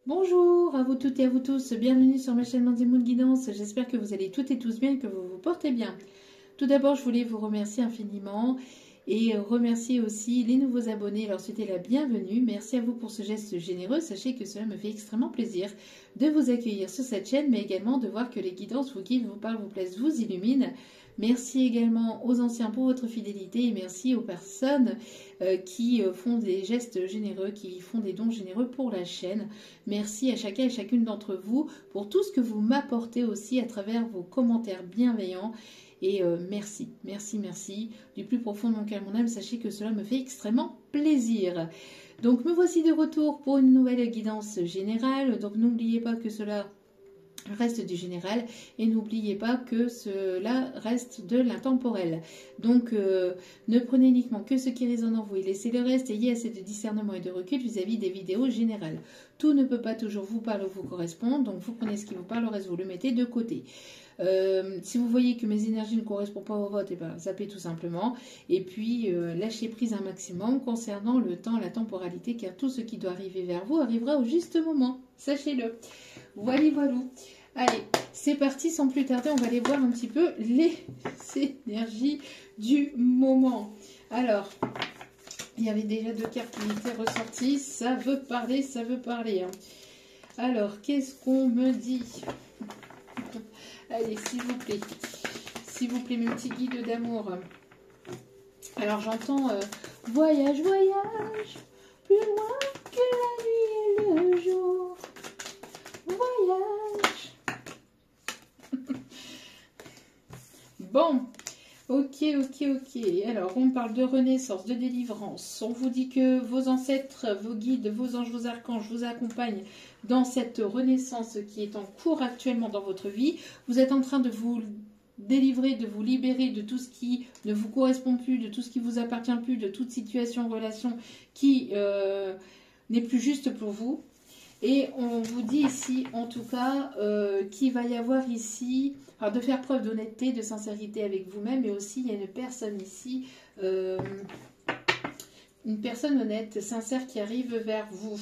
Bonjour à vous toutes et à vous tous, bienvenue sur ma chaîne Mandy Moon Guidance, j'espère que vous allez toutes et tous bien et que vous vous portez bien. Tout d'abord, je voulais vous remercier infiniment et remercier aussi les nouveaux abonnés et leur souhaiter la bienvenue. Merci à vous pour ce geste généreux, sachez que cela me fait extrêmement plaisir de vous accueillir sur cette chaîne, mais également de voir que les guidances vous guident, vous parlent, vous plaisent, vous illuminent. Merci également aux anciens pour votre fidélité et merci aux personnes qui font des gestes généreux, qui font des dons généreux pour la chaîne. Merci à chacun et chacune d'entre vous pour tout ce que vous m'apportez aussi à travers vos commentaires bienveillants. Et merci, merci, merci. Du plus profond de mon cœur, mon âme, sachez que cela me fait extrêmement plaisir. Donc me voici de retour pour une nouvelle guidance générale. Donc n'oubliez pas que cela reste du général et n'oubliez pas que cela reste de l'intemporel. Donc ne prenez uniquement que ce qui résonne en vous et laissez le reste, ayez assez de discernement et de recul vis-à-vis des vidéos générales. Tout ne peut pas toujours vous parler ou vous correspondre, donc vous prenez ce qui vous parle, le reste vous le mettez de côté. Si vous voyez que mes énergies ne correspondent pas au vote, et ben, zappez tout simplement. Et puis lâchez prise un maximum concernant le temps, la temporalité, car tout ce qui doit arriver vers vous arrivera au juste moment. Sachez-le. Voilà, voilà. Allez, c'est parti, sans plus tarder, on va aller voir un petit peu les énergies du moment. Alors, il y avait déjà deux cartes qui étaient ressorties. Ça veut parler, ça veut parler. Hein. Alors, qu'est-ce qu'on me dit? Allez, s'il vous plaît, mes petits guides d'amour. Alors, j'entends voyage, voyage, plus loin que la nuit et le jour. Voyage. Bon, ok. Alors, on parle de renaissance, de délivrance. On vous dit que vos ancêtres, vos guides, vos anges, vos archanges vous accompagnent dans cette renaissance qui est en cours actuellement dans votre vie. Vous êtes en train de vous délivrer, de vous libérer de tout ce qui ne vous correspond plus, de tout ce qui vous appartient plus, de toute situation, relation qui n'est plus juste pour vous. Et on vous dit ici, en tout cas, qu'il va y avoir ici, alors de faire preuve d'honnêteté, de sincérité avec vous-même, mais aussi il y a une personne ici, une personne honnête, sincère qui arrive vers vous.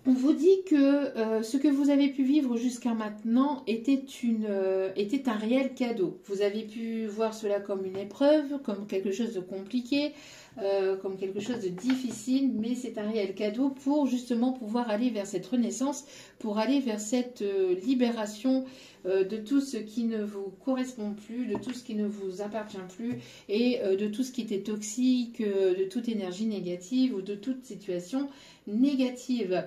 On vous dit que ce que vous avez pu vivre jusqu'à maintenant était un réel cadeau. Vous avez pu voir cela comme une épreuve, comme quelque chose de compliqué, comme quelque chose de difficile, mais c'est un réel cadeau pour justement pouvoir aller vers cette renaissance, pour aller vers cette libération de tout ce qui ne vous correspond plus, de tout ce qui ne vous appartient plus et de tout ce qui était toxique, de toute énergie négative ou de toute situation négative.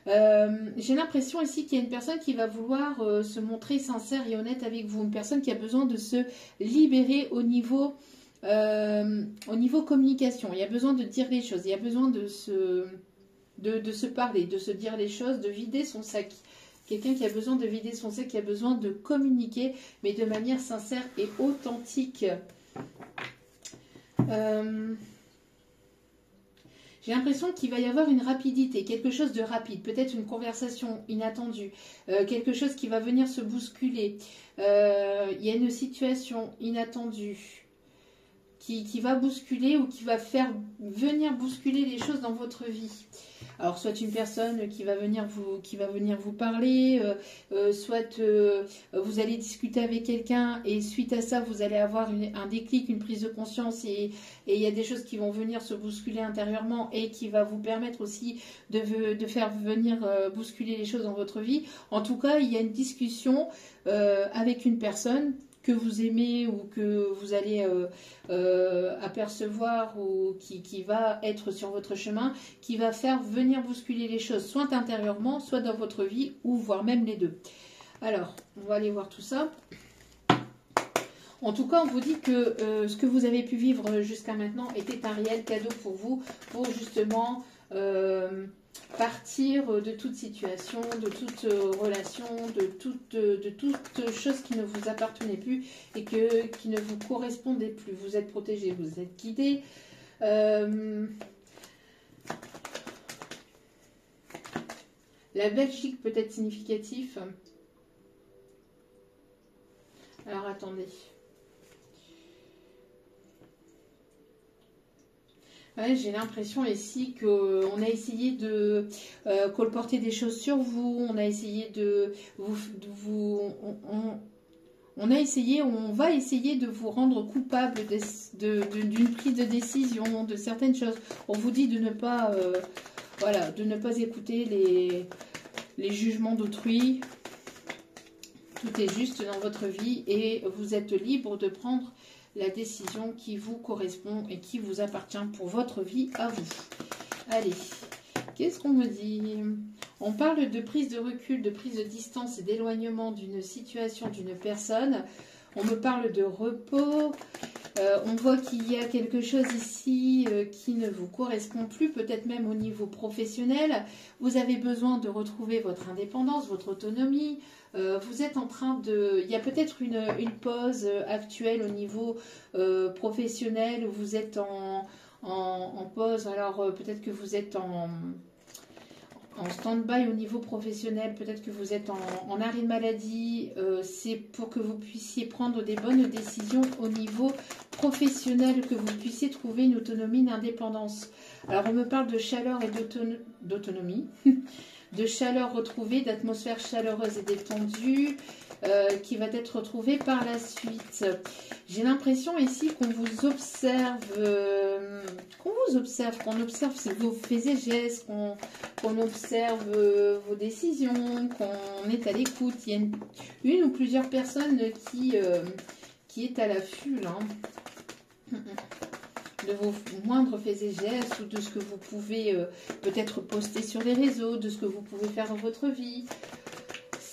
J'ai l'impression ici qu'il y a une personne qui va vouloir se montrer sincère et honnête avec vous, une personne qui a besoin de se libérer au niveau communication. Il y a besoin de dire les choses, il y a besoin de se parler, de se dire les choses, de vider son sac. Quelqu'un qui a besoin de vider son sac, qui a besoin de communiquer, mais de manière sincère et authentique. J'ai l'impression qu'il va y avoir une rapidité, quelque chose de rapide, peut-être une conversation inattendue, quelque chose qui va venir se bousculer. Il y a une situation inattendue qui va bousculer ou qui va faire venir bousculer les choses dans votre vie. Alors, soit une personne qui va venir vous parler, soit vous allez discuter avec quelqu'un et suite à ça, vous allez avoir un déclic, une prise de conscience et il y a des choses qui vont venir se bousculer intérieurement et qui va vous permettre aussi de faire venir bousculer les choses dans votre vie. En tout cas, il y a une discussion avec une personne que vous aimez ou que vous allez apercevoir ou qui va être sur votre chemin, qui va faire venir bousculer les choses, soit intérieurement, soit dans votre vie, ou voire même les deux. Alors, on va aller voir tout ça. En tout cas, on vous dit que ce que vous avez pu vivre jusqu'à maintenant était un réel cadeau pour vous, pour justement partir de toute situation, de toute relation, de toute chose qui ne vous appartenait plus et qui ne vous correspondait plus. Vous êtes protégé, vous êtes guidé. La Belgique peut être significatif. Alors attendez. Ouais, j'ai l'impression ici qu'on a essayé de colporter des choses sur vous, on a essayé on a essayé, on va essayer de vous rendre coupable d'une prise de décision, de certaines choses. On vous dit de ne pas, voilà, de ne pas écouter les jugements d'autrui. Tout est juste dans votre vie et vous êtes libre de prendre la décision qui vous correspond et qui vous appartient pour votre vie à vous. Allez, qu'est-ce qu'on me dit? On parle de prise de recul, de prise de distance et d'éloignement d'une situation, d'une personne. On me parle de repos. On voit qu'il y a quelque chose ici qui ne vous correspond plus, peut-être même au niveau professionnel. Vous avez besoin de retrouver votre indépendance, votre autonomie. Vous êtes en train de... Il y a peut-être une pause actuelle au niveau professionnel où vous êtes en pause. Alors peut-être que vous êtes en stand-by au niveau professionnel, peut-être que vous êtes en arrêt de maladie, c'est pour que vous puissiez prendre des bonnes décisions au niveau professionnel, que vous puissiez trouver une autonomie, une indépendance. Alors on me parle de chaleur et d'autonomie, de chaleur retrouvée, d'atmosphère chaleureuse et détendue, qui va être retrouvée par la suite. J'ai l'impression ici qu'on vous observe, qu'on observe vos faits et gestes, qu'on observe vos décisions, qu'on est à l'écoute. Il y a une ou plusieurs personnes qui est à l'affût là, de vos moindres faits et gestes ou de ce que vous pouvez peut-être poster sur les réseaux, de ce que vous pouvez faire dans votre vie.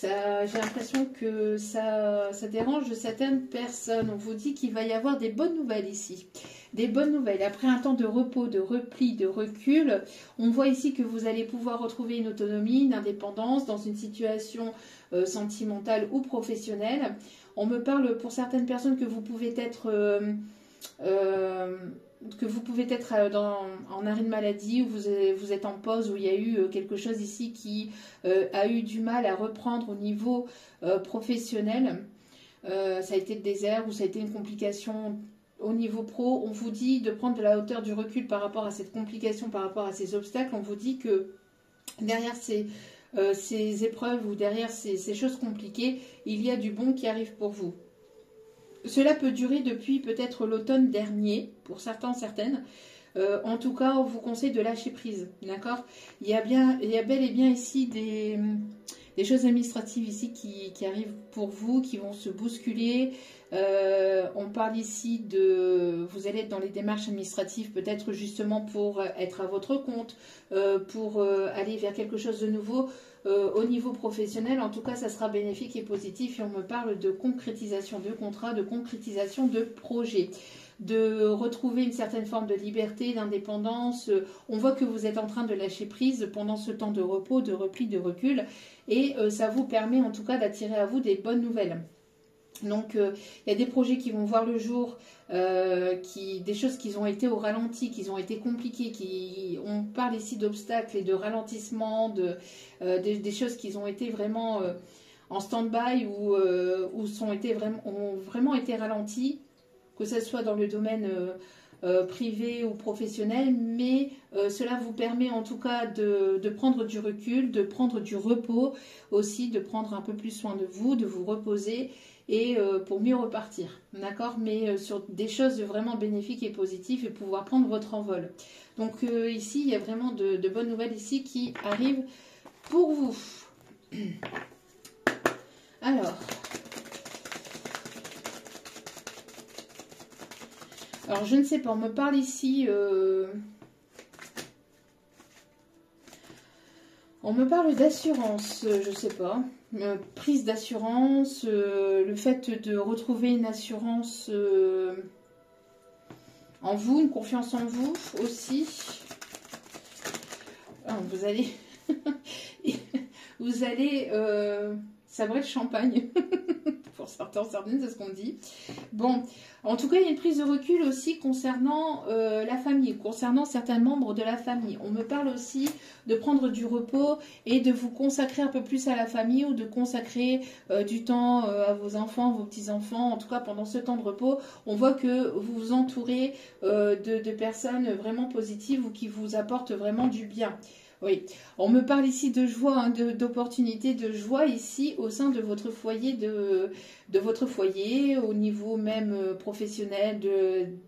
J'ai l'impression que ça dérange certaines personnes. On vous dit qu'il va y avoir des bonnes nouvelles ici. Des bonnes nouvelles. Après un temps de repos, de repli, de recul, on voit ici que vous allez pouvoir retrouver une autonomie, une indépendance dans une situation sentimentale ou professionnelle. On me parle pour certaines personnes que vous pouvez être... en arrêt de maladie, ou vous êtes en pause, où il y a eu quelque chose ici qui a eu du mal à reprendre au niveau professionnel. Ça a été le désert ou ça a été une complication au niveau pro. On vous dit de prendre de la hauteur, du recul par rapport à cette complication, par rapport à ces obstacles. On vous dit que derrière ces épreuves ou derrière ces choses compliquées, il y a du bon qui arrive pour vous. Cela peut durer depuis peut-être l'automne dernier, pour certains, certaines. En tout cas, on vous conseille de lâcher prise, d'accord? Il y a bel et bien ici des choses administratives ici qui arrivent pour vous, qui vont se bousculer. On parle ici de... Vous allez être dans les démarches administratives, peut-être justement pour être à votre compte, pour aller vers quelque chose de nouveau. Au niveau professionnel, en tout cas, ça sera bénéfique et positif. Et on me parle de concrétisation de contrats, de concrétisation de projets, de retrouver une certaine forme de liberté, d'indépendance. On voit que vous êtes en train de lâcher prise pendant ce temps de repos, de repli, de recul. Et ça vous permet en tout cas d'attirer à vous des bonnes nouvelles. Donc, il y a des projets qui vont voir le jour, des choses qui ont été au ralenti, qui ont été compliquées, on parle ici d'obstacles et de ralentissement, des choses qui ont été vraiment en stand-by ou ont vraiment été ralenties, que ce soit dans le domaine privé ou professionnel, mais cela vous permet en tout cas de prendre du recul, de prendre du repos, aussi de prendre un peu plus soin de vous, de vous reposer et pour mieux repartir, d'accord? Mais sur des choses vraiment bénéfiques et positives et pouvoir prendre votre envol. Donc ici, il y a vraiment de bonnes nouvelles ici qui arrivent pour vous. Alors, je ne sais pas, on me parle ici... On me parle d'assurance, je ne sais pas, prise d'assurance, le fait de retrouver une assurance en vous, une confiance en vous aussi. Vous allez, sabrer le champagne pour certaines, c'est ce qu'on dit. Bon, en tout cas, il y a une prise de recul aussi concernant la famille, concernant certains membres de la famille. On me parle aussi de prendre du repos et de vous consacrer un peu plus à la famille ou de consacrer du temps à vos enfants, vos petits-enfants. En tout cas, pendant ce temps de repos, on voit que vous vous entourez de personnes vraiment positives ou qui vous apportent vraiment du bien. Oui, on me parle ici de joie, hein, d'opportunités, de joie ici au sein de votre foyer, de votre foyer, au niveau même professionnel,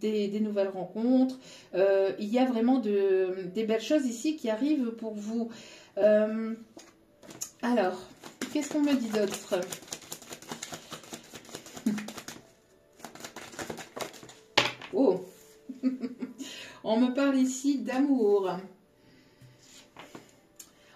des nouvelles rencontres. Il y a vraiment des belles choses ici qui arrivent pour vous. Alors, qu'est-ce qu'on me dit d'autre? Oh, on me parle ici d'amour.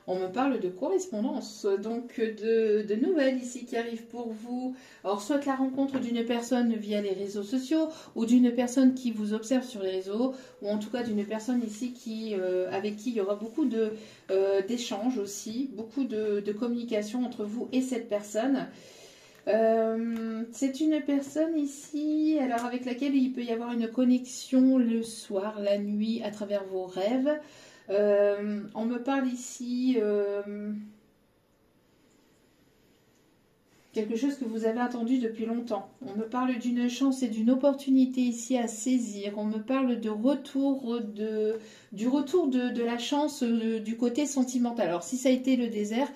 On me parle de correspondance, donc de nouvelles ici qui arrivent pour vous. Alors, soit la rencontre d'une personne via les réseaux sociaux, ou d'une personne qui vous observe sur les réseaux, ou en tout cas d'une personne ici avec qui il y aura beaucoup d'échanges aussi, beaucoup de communication entre vous et cette personne. C'est une personne ici, alors avec laquelle il peut y avoir une connexion le soir, la nuit, à travers vos rêves. On me parle ici quelque chose que vous avez attendu depuis longtemps. On me parle d'une chance et d'une opportunité ici à saisir. On me parle de retour du retour de la chance du côté sentimental. Alors si ça a été le désert,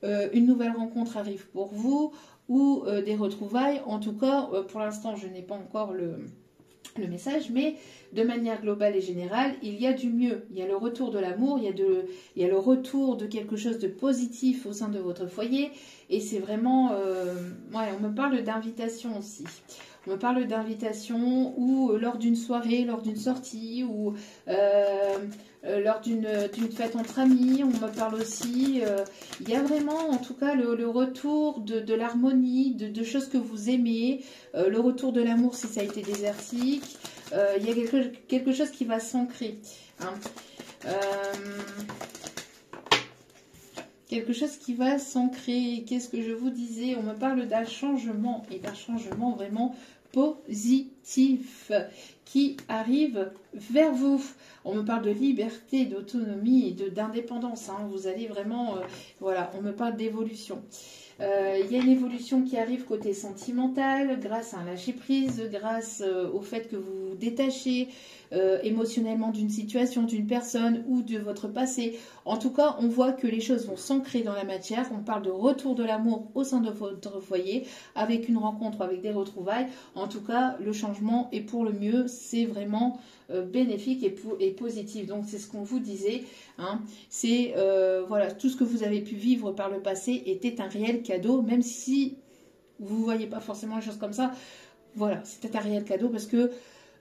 une nouvelle rencontre arrive pour vous ou des retrouvailles. En tout cas, pour l'instant, je n'ai pas encore le message, mais de manière globale et générale, il y a du mieux. Il y a le retour de l'amour, il y a le retour de quelque chose de positif au sein de votre foyer, et c'est vraiment... ouais, on me parle d'invitation aussi. On me parle d'invitation ou lors d'une soirée, lors d'une sortie, ou lors d'une fête entre amis. On me parle aussi... il y a vraiment, en tout cas, le retour de l'harmonie, de choses que vous aimez, le retour de l'amour si ça a été désertique. Il y a quelque chose qui va s'ancrer. Hein. Quelque chose qui va s'ancrer. Qu'est-ce que je vous disais? On me parle d'un changement, et d'un changement vraiment positif qui arrive vers vous. On me parle de liberté, d'autonomie et d'indépendance. Hein. Vous allez vraiment... voilà, on me parle d'évolution. Il y a une évolution qui arrive côté sentimental, grâce à un lâcher-prise, grâce au fait que vous vous détachez émotionnellement d'une situation, d'une personne ou de votre passé. En tout cas, on voit que les choses vont s'ancrer dans la matière. On parle de retour de l'amour au sein de votre foyer, avec une rencontre, avec des retrouvailles. En tout cas, le changement est pour le mieux. C'est vraiment bénéfique et positif. Donc, c'est ce qu'on vous disait. Hein. C'est, voilà, tout ce que vous avez pu vivre par le passé était un réel cadeau, même si vous ne voyez pas forcément les choses comme ça. Voilà, c'était un réel cadeau parce que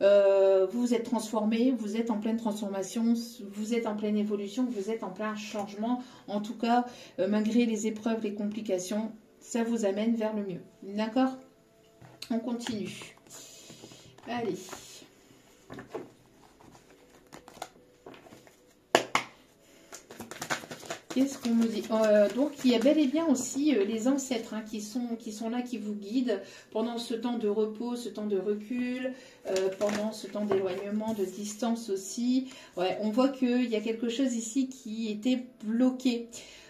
vous vous êtes transformé, vous êtes en pleine transformation, vous êtes en pleine évolution, vous êtes en plein changement. En tout cas, malgré les épreuves, les complications, ça vous amène vers le mieux. D'accord? On continue. Allez. Qu'est-ce qu'on me dit? Donc, il y a bel et bien aussi les ancêtres hein, qui sont là, qui vous guident pendant ce temps de repos, ce temps de recul, pendant ce temps d'éloignement, de distance aussi. Ouais, on voit qu'il y a quelque chose ici qui était bloqué.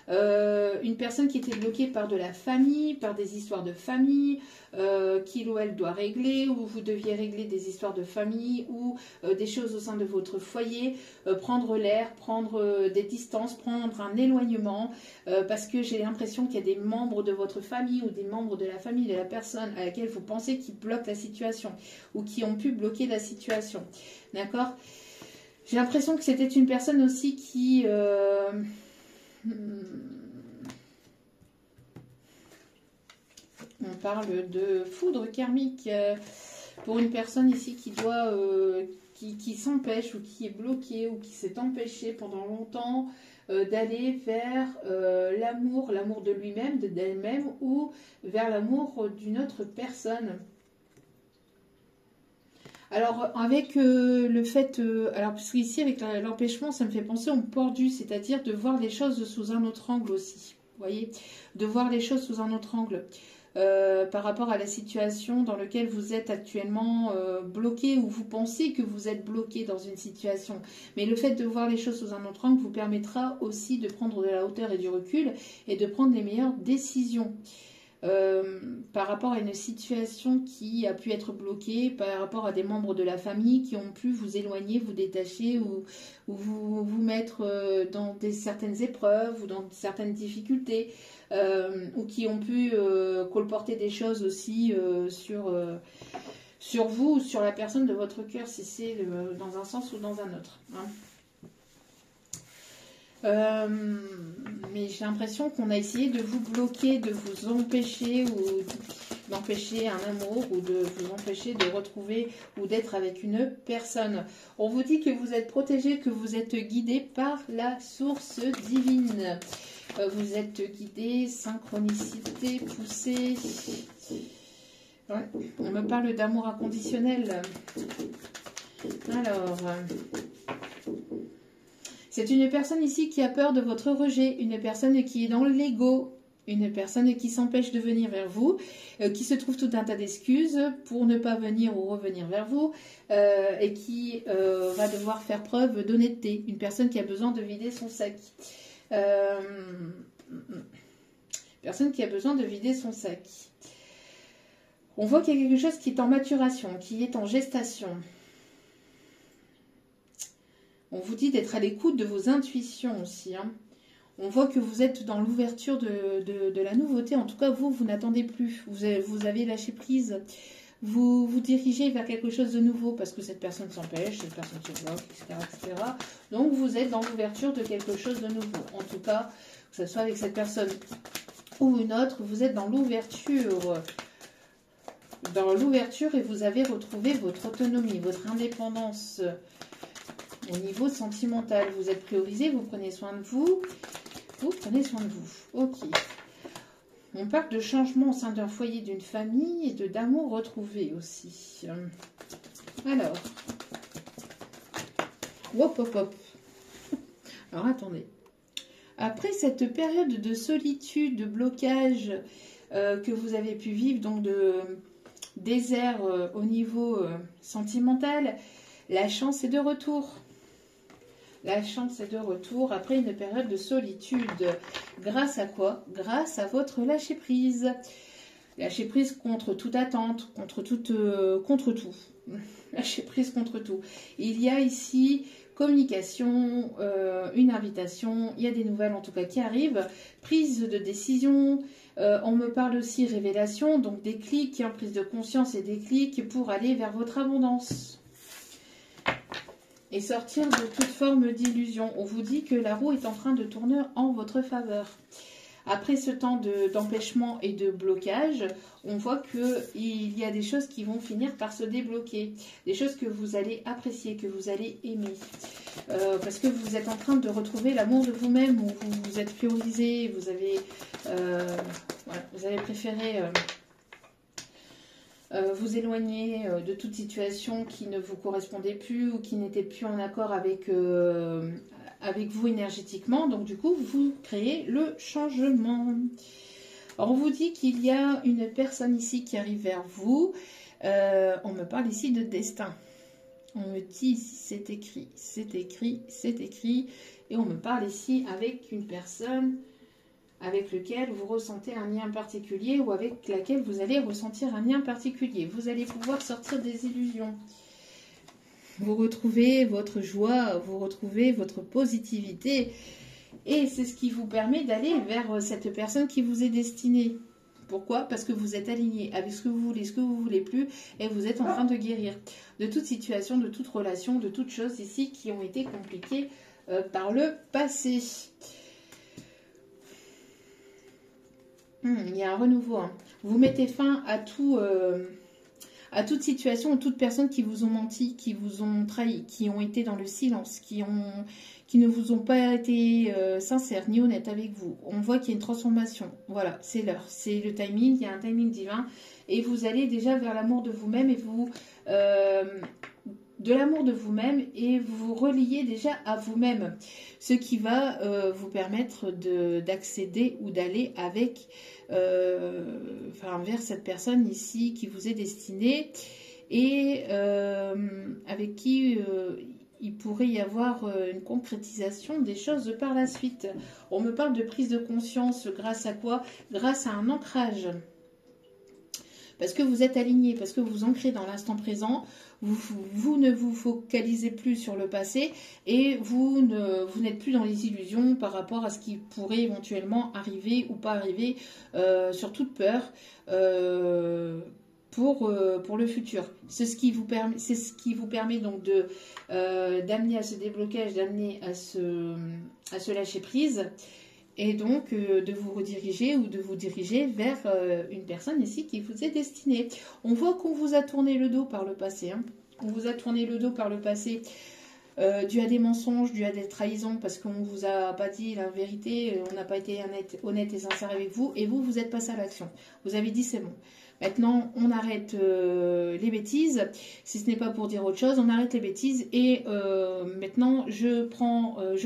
Une personne qui était bloquée par de la famille, par des histoires de famille, qu'il ou elle doit régler, ou vous deviez régler des histoires de famille, ou des choses au sein de votre foyer, prendre l'air, prendre des distances, prendre un éloignement, parce que j'ai l'impression qu'il y a des membres de votre famille, ou des membres de la famille de la personne à laquelle vous pensez qui bloquent la situation, ou qui ont pu bloquer la situation. D'accord? J'ai l'impression que c'était une personne aussi qui... on parle de foudre karmique pour une personne ici qui doit, qui s'empêche ou qui est bloquée ou qui s'est empêché pendant longtemps d'aller vers l'amour de lui-même, d'elle-même ou vers l'amour d'une autre personne. Alors, avec le fait... alors, parce qu'ici, avec l'empêchement, ça me fait penser au pendu, c'est-à-dire de voir les choses sous un autre angle aussi. Vous voyez? De voir les choses sous un autre angle. par rapport à la situation dans laquelle vous êtes actuellement bloqué, ou vous pensez que vous êtes bloqué dans une situation. Mais le fait de voir les choses sous un autre angle vous permettra aussi de prendre de la hauteur et du recul et de prendre les meilleures décisions. Par rapport à une situation qui a pu être bloquée, par rapport à des membres de la famille qui ont pu vous éloigner, vous détacher ou vous mettre dans certaines épreuves ou dans certaines difficultés, ou qui ont pu colporter des choses aussi sur vous ou sur la personne de votre cœur, si c'est dans un sens ou dans un autre. Hein. Mais j'ai l'impression qu'on a essayé de vous bloquer, de vous empêcher ou d'empêcher un amour ou de vous empêcher de retrouver ou d'être avec une personne. On vous dit que vous êtes protégé, que vous êtes guidé par la source divine. Vous êtes guidé, synchronicité poussée. Ouais, on me parle d'amour inconditionnel. Alors... c'est une personne ici qui a peur de votre rejet, une personne qui est dans l'ego, une personne qui s'empêche de venir vers vous, qui se trouve tout un tas d'excuses pour ne pas venir ou revenir vers vous, et qui va devoir faire preuve d'honnêteté, une personne qui a besoin de vider son sac. Personne qui a besoin de vider son sac. On voit qu'il y a quelque chose qui est en maturation, qui est en gestation. On vous dit d'être à l'écoute de vos intuitions aussi. Hein. On voit que vous êtes dans l'ouverture de la nouveauté. En tout cas, vous n'attendez plus. Vous avez lâché prise. Vous vous dirigez vers quelque chose de nouveau parce que cette personne s'empêche, cette personne se bloque, etc., etc. Donc, vous êtes dans l'ouverture de quelque chose de nouveau. En tout cas, que ce soit avec cette personne ou une autre, vous êtes dans l'ouverture. Dans l'ouverture et vous avez retrouvé votre autonomie, votre indépendance. Au niveau sentimental, vous êtes priorisé, vous prenez soin de vous. Vous prenez soin de vous. Ok. On parle de changement au sein d'un foyer, d'une famille et d'amour retrouvé aussi. Alors. Hop, hop, hop. Alors, attendez. Après cette période de solitude, de blocage que vous avez pu vivre, donc de désert au niveau sentimental, la chance est de retour. La chance est de retour après une période de solitude. Grâce à quoi? Grâce à votre lâcher-prise. Lâcher-prise contre toute attente, contre tout. Lâcher-prise contre tout. Il y a ici communication, une invitation, il y a des nouvelles en tout cas qui arrivent, prise de décision, on me parle aussi révélation, donc déclic, prise de conscience et déclic pour aller vers votre abondance. Et sortir de toute forme d'illusion. On vous dit que la roue est en train de tourner en votre faveur. Après ce temps d'empêchement et de blocage, on voit qu'il y a des choses qui vont finir par se débloquer. Des choses que vous allez apprécier, que vous allez aimer. Parce que vous êtes en train de retrouver l'amour de vous-même, où vous vous êtes priorisé, vous avez préféré... vous éloigner de toute situation qui ne vous correspondait plus ou qui n'était plus en accord avec vous énergétiquement. Donc du coup, vous créez le changement. Alors, on vous dit qu'il y a une personne ici qui arrive vers vous. On me parle ici de destin. On me dit ici c'est écrit, c'est écrit, c'est écrit. Et on me parle ici avec une personne avec lequel vous ressentez un lien particulier ou avec laquelle vous allez ressentir un lien particulier. Vous allez pouvoir sortir des illusions. Vous retrouvez votre joie, vous retrouvez votre positivité. Et c'est ce qui vous permet d'aller vers cette personne qui vous est destinée. Pourquoi? Parce que vous êtes aligné avec ce que vous voulez plus, et vous êtes en train de guérir de toute situation, de toute relation, de toutes choses ici qui ont été compliquées par le passé. Il y a un renouveau. Hein. Vous mettez fin à toute situation ou toute personne qui vous ont menti, qui vous ont trahi, qui ont été dans le silence, qui ne vous ont pas été sincères ni honnêtes avec vous. On voit qu'il y a une transformation. Voilà, c'est l'heure, c'est le timing, il y a un timing divin. Et vous allez déjà vers l'amour de vous-même et de l'amour de vous-même et vous vous reliez déjà à vous-même, ce qui va vous permettre d'accéder ou d'aller avec, vers cette personne ici qui vous est destinée et avec qui il pourrait y avoir une concrétisation des choses par la suite. On me parle de prise de conscience grâce à quoi? Grâce à un ancrage. Parce que vous êtes aligné, parce que vous vous ancrez dans l'instant présent, vous ne vous focalisez plus sur le passé et vous n'êtes plus dans les illusions par rapport à ce qui pourrait éventuellement arriver ou pas arriver, sur toute peur pour le futur. C'est ce qui vous permet donc d'amener à ce déblocage, d'amener à ce lâcher prise. Et donc de vous rediriger ou de vous diriger vers une personne ici qui vous est destinée. On voit qu'on vous a tourné le dos par le passé. Hein. On vous a tourné le dos par le passé dû à des mensonges, dû à des trahisons, parce qu'on ne vous a pas dit la vérité, on n'a pas été honnête et sincère avec vous, et vous êtes passé à l'action. Vous avez dit c'est bon. Maintenant, on arrête les bêtises, si ce n'est pas pour dire autre chose, on arrête les bêtises et maintenant je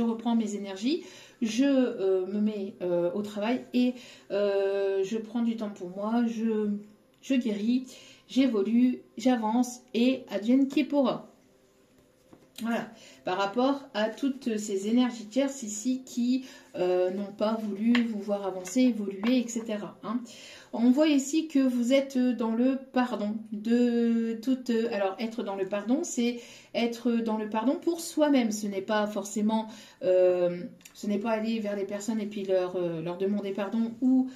reprends mes énergies, je me mets au travail et je prends du temps pour moi, je guéris, j'évolue, j'avance et advienne qui pourra. Voilà, par rapport à toutes ces énergies tierces ici qui n'ont pas voulu vous voir avancer, évoluer, etc. Hein. On voit ici que vous êtes dans le pardon de toute... Alors, être dans le pardon, c'est être dans le pardon pour soi-même. Ce n'est pas forcément... ce n'est pas aller vers les personnes et puis leur demander pardon ou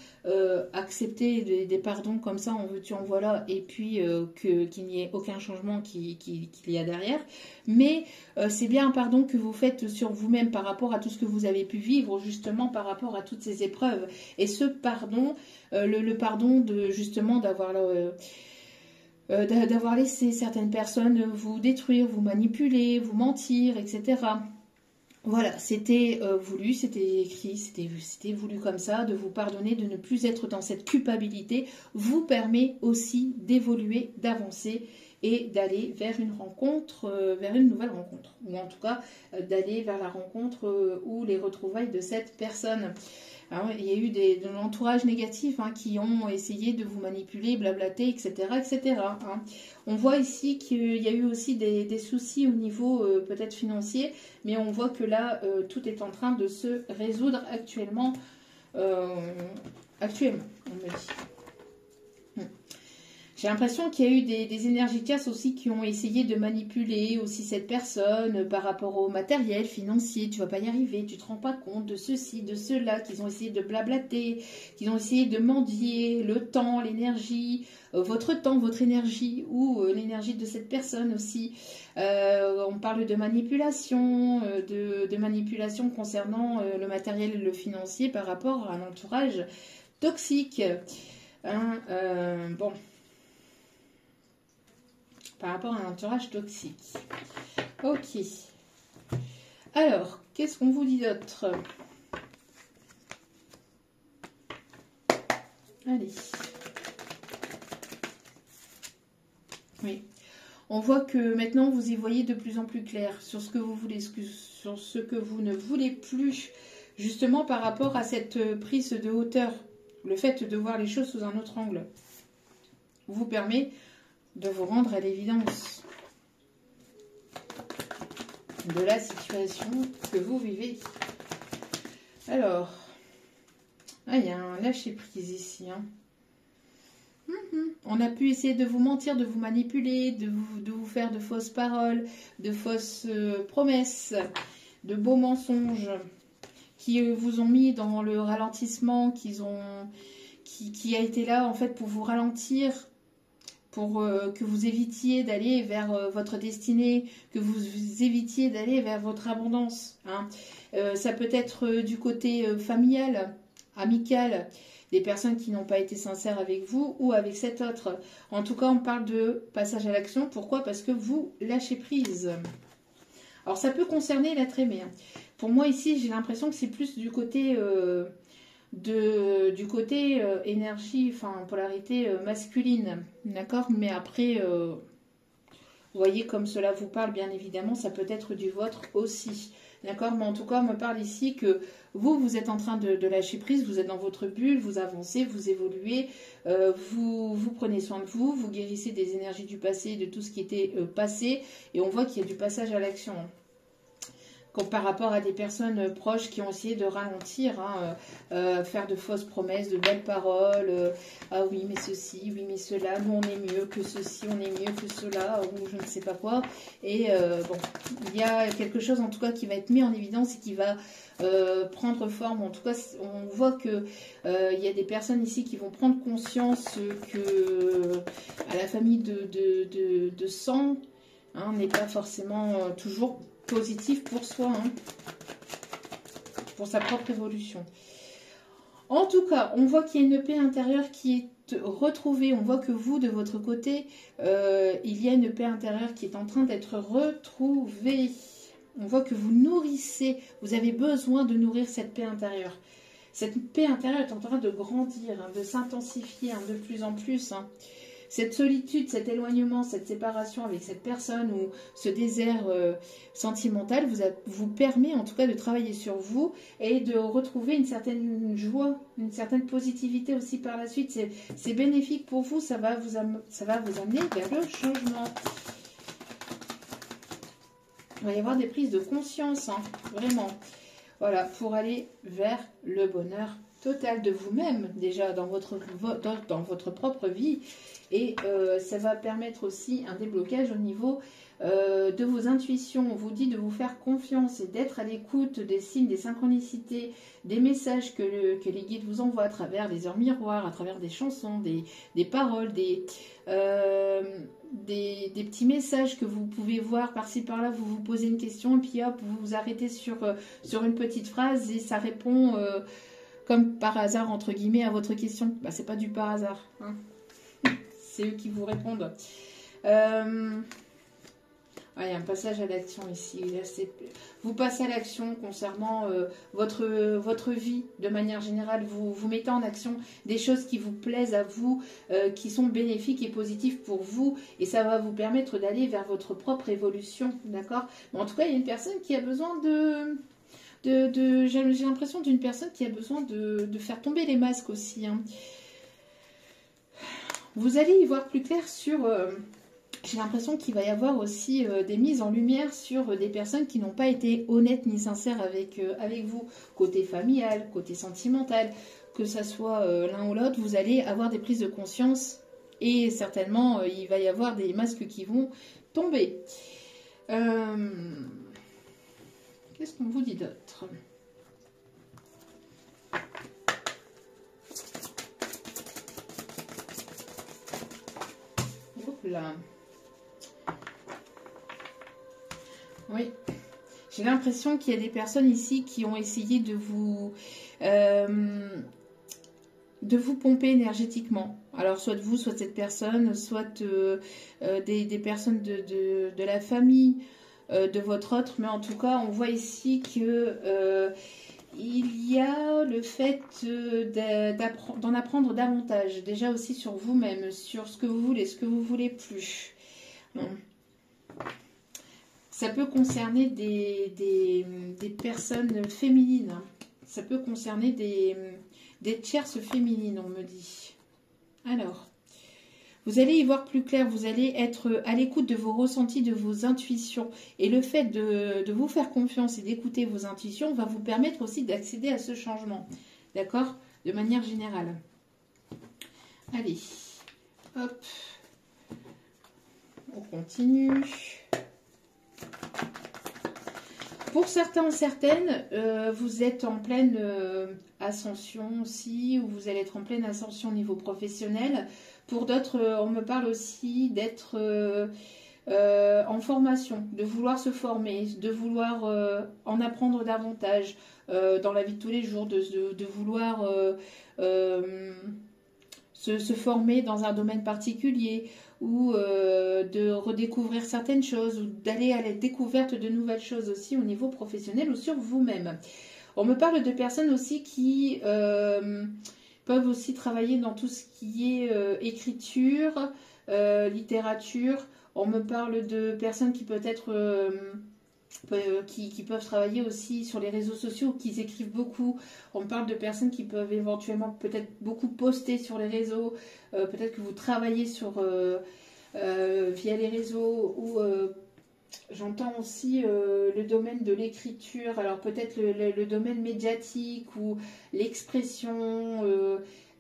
accepter des pardons comme ça, en veux-tu, en voilà, et puis qu'il n'y ait aucun changement qu'il y a derrière. Mais c'est bien un pardon que vous faites sur vous-même par rapport à tout ce que vous avez pu vivre, justement par rapport à toutes ces épreuves. Et ce pardon, le pardon de justement d'avoir laissé certaines personnes vous détruire, vous manipuler, vous mentir, etc. Voilà, c'était voulu, c'était écrit, c'était voulu comme ça, de vous pardonner, de ne plus être dans cette culpabilité, vous permet aussi d'évoluer, d'avancer et d'aller vers une rencontre, vers une nouvelle rencontre, ou en tout cas d'aller vers la rencontre ou les retrouvailles de cette personne. Alors, il y a eu de l'entourage négatif hein, qui ont essayé de vous manipuler, blablater, etc. etc. Hein. On voit ici qu'il y a eu aussi des soucis au niveau peut-être financier, mais on voit que là, tout est en train de se résoudre actuellement. Actuellement, on me dit. J'ai l'impression qu'il y a eu des énergies tierces aussi qui ont essayé de manipuler aussi cette personne par rapport au matériel financier. Tu vas pas y arriver, tu te rends pas compte de ceci, de cela, qu'ils ont essayé de blablater, qu'ils ont essayé de mendier le temps, l'énergie, votre temps, votre énergie ou l'énergie de cette personne aussi. On parle de manipulation, de manipulation concernant le matériel et le financier par rapport à un entourage toxique. Hein, bon. Par rapport à un entourage toxique. Ok. Alors, qu'est-ce qu'on vous dit d'autre? Allez. Oui. On voit que maintenant, vous y voyez de plus en plus clair sur ce que vous voulez, sur ce que vous ne voulez plus. Justement, par rapport à cette prise de hauteur. Le fait de voir les choses sous un autre angle vous permet de vous rendre à l'évidence de la situation que vous vivez. Alors, il y a un lâcher-prise ici. Hein. On a pu essayer de vous mentir, de vous manipuler, de vous faire de fausses paroles, de fausses promesses, de beaux mensonges qui vous ont mis dans le ralentissement, qui a été là en fait pour vous ralentir, pour que vous évitiez d'aller vers votre destinée, que vous évitiez d'aller vers votre abondance. Hein. Ça peut être du côté familial, amical, des personnes qui n'ont pas été sincères avec vous ou avec cet autre. En tout cas, on parle de passage à l'action. Pourquoi? Parce que vous lâchez prise. Alors, ça peut concerner l'être aimé. Hein. Pour moi, ici, j'ai l'impression que c'est plus du côté... énergie, enfin polarité masculine, d'accord, mais après Vous voyez comme cela vous parle, bien évidemment, ça peut être du vôtre aussi. D'accord? Mais en tout cas, on me parle ici que vous êtes en train de lâcher prise, vous êtes dans votre bulle, vous avancez, vous évoluez, vous prenez soin de vous, vous guérissez des énergies du passé, de tout ce qui était passé, et on voit qu'il y a du passage à l'action. Comme par rapport à des personnes proches qui ont essayé de ralentir, hein, faire de fausses promesses, de belles paroles, ah oui mais ceci, oui mais cela, nous on est mieux que ceci, on est mieux que cela, ou je ne sais pas quoi. Et bon, il y a quelque chose en tout cas qui va être mis en évidence et qui va prendre forme. En tout cas, on voit que il y a des personnes ici qui vont prendre conscience que à la famille de sang, hein, n'est pas forcément toujours positif pour soi, hein, pour sa propre évolution. En tout cas, on voit qu'il y a une paix intérieure qui est retrouvée. On voit que vous, de votre côté, il y a une paix intérieure qui est en train d'être retrouvée. On voit que vous nourrissez, vous avez besoin de nourrir cette paix intérieure. Cette paix intérieure est en train de grandir, hein, de s'intensifier, hein, de plus en plus, hein. Cette solitude, cet éloignement, cette séparation avec cette personne ou ce désert sentimental vous permet en tout cas de travailler sur vous et de retrouver une certaine joie, une certaine positivité aussi par la suite. C'est bénéfique pour vous, ça va vous amener vers le changement. Il va y avoir des prises de conscience, hein, vraiment. Voilà, pour aller vers le bonheur total de vous-même, déjà dans votre propre vie. Et ça va permettre aussi un déblocage au niveau de vos intuitions. On vous dit de vous faire confiance et d'être à l'écoute des signes, des synchronicités, des messages que les guides vous envoient à travers les heures miroirs, à travers des chansons, des paroles, des petits messages que vous pouvez voir par-ci par-là. Vous vous posez une question et puis hop, vous vous arrêtez sur une petite phrase et ça répond comme par hasard, entre guillemets, à votre question. Bah, c'est pas du par hasard, hein. C'est eux qui vous répondent. Il y a un passage à l'action ici. Là, vous passez à l'action concernant votre vie de manière générale. Vous mettez en action des choses qui vous plaisent à vous, qui sont bénéfiques et positives pour vous. Et ça va vous permettre d'aller vers votre propre évolution. D'accord? En tout cas, il y a une personne qui a besoin j'ai l'impression d'une personne qui a besoin de faire tomber les masques aussi, hein. Vous allez y voir plus clair sur... j'ai l'impression qu'il va y avoir aussi des mises en lumière sur des personnes qui n'ont pas été honnêtes ni sincères avec vous. Côté familial, côté sentimental, que ça soit l'un ou l'autre, vous allez avoir des prises de conscience et certainement il va y avoir des masques qui vont tomber. Qu'est-ce qu'on vous dit d'autre ? Là. Oui, j'ai l'impression qu'il y a des personnes ici qui ont essayé de vous pomper énergétiquement. Alors soit vous, soit cette personne, soit des personnes de la famille, de votre autre, mais en tout cas on voit ici que il y a le fait d'en apprendre davantage, déjà aussi sur vous-même, sur ce que vous voulez plus. Bon. Ça peut concerner des personnes féminines, ça peut concerner des tierces féminines, on me dit. Alors, vous allez y voir plus clair, vous allez être à l'écoute de vos ressentis, de vos intuitions. Et le fait de vous faire confiance et d'écouter vos intuitions va vous permettre aussi d'accéder à ce changement. D'accord? De manière générale. Allez, hop. On continue. Pour certains, certaines, vous êtes en pleine ascension aussi, ou vous allez être en pleine ascension au niveau professionnel. Pour d'autres, on me parle aussi d'être en formation, de vouloir se former, de vouloir en apprendre davantage dans la vie de tous les jours, de vouloir se former dans un domaine particulier ou de redécouvrir certaines choses ou d'aller à la découverte de nouvelles choses aussi au niveau professionnel ou sur vous-même. On me parle de personnes aussi qui peuvent aussi travailler dans tout ce qui est écriture, littérature. On me parle de personnes qui peut-être qui peuvent travailler aussi sur les réseaux sociaux, qui écrivent beaucoup. On me parle de personnes qui peuvent éventuellement peut-être beaucoup poster sur les réseaux. Peut-être que vous travaillez via les réseaux ou j'entends aussi le domaine de l'écriture, alors peut-être le domaine médiatique ou l'expression,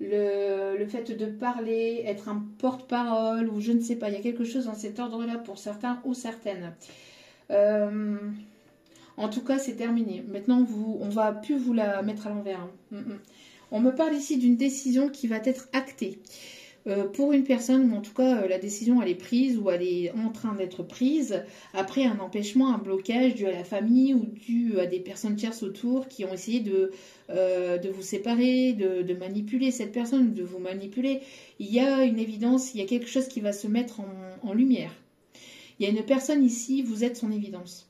le fait de parler, être un porte-parole ou je ne sais pas, il y a quelque chose dans cet ordre-là pour certains ou certaines. En tout cas, c'est terminé. Maintenant, on ne va plus vous la mettre à l'envers. On me parle ici d'une décision qui va être actée. Pour une personne, ou en tout cas la décision elle est prise ou elle est en train d'être prise après un empêchement, un blocage dû à la famille ou dû à des personnes tierces autour qui ont essayé de vous séparer, de manipuler cette personne ou de vous manipuler. Il y a une évidence, il y a quelque chose qui va se mettre en lumière. Il y a une personne ici, vous êtes son évidence.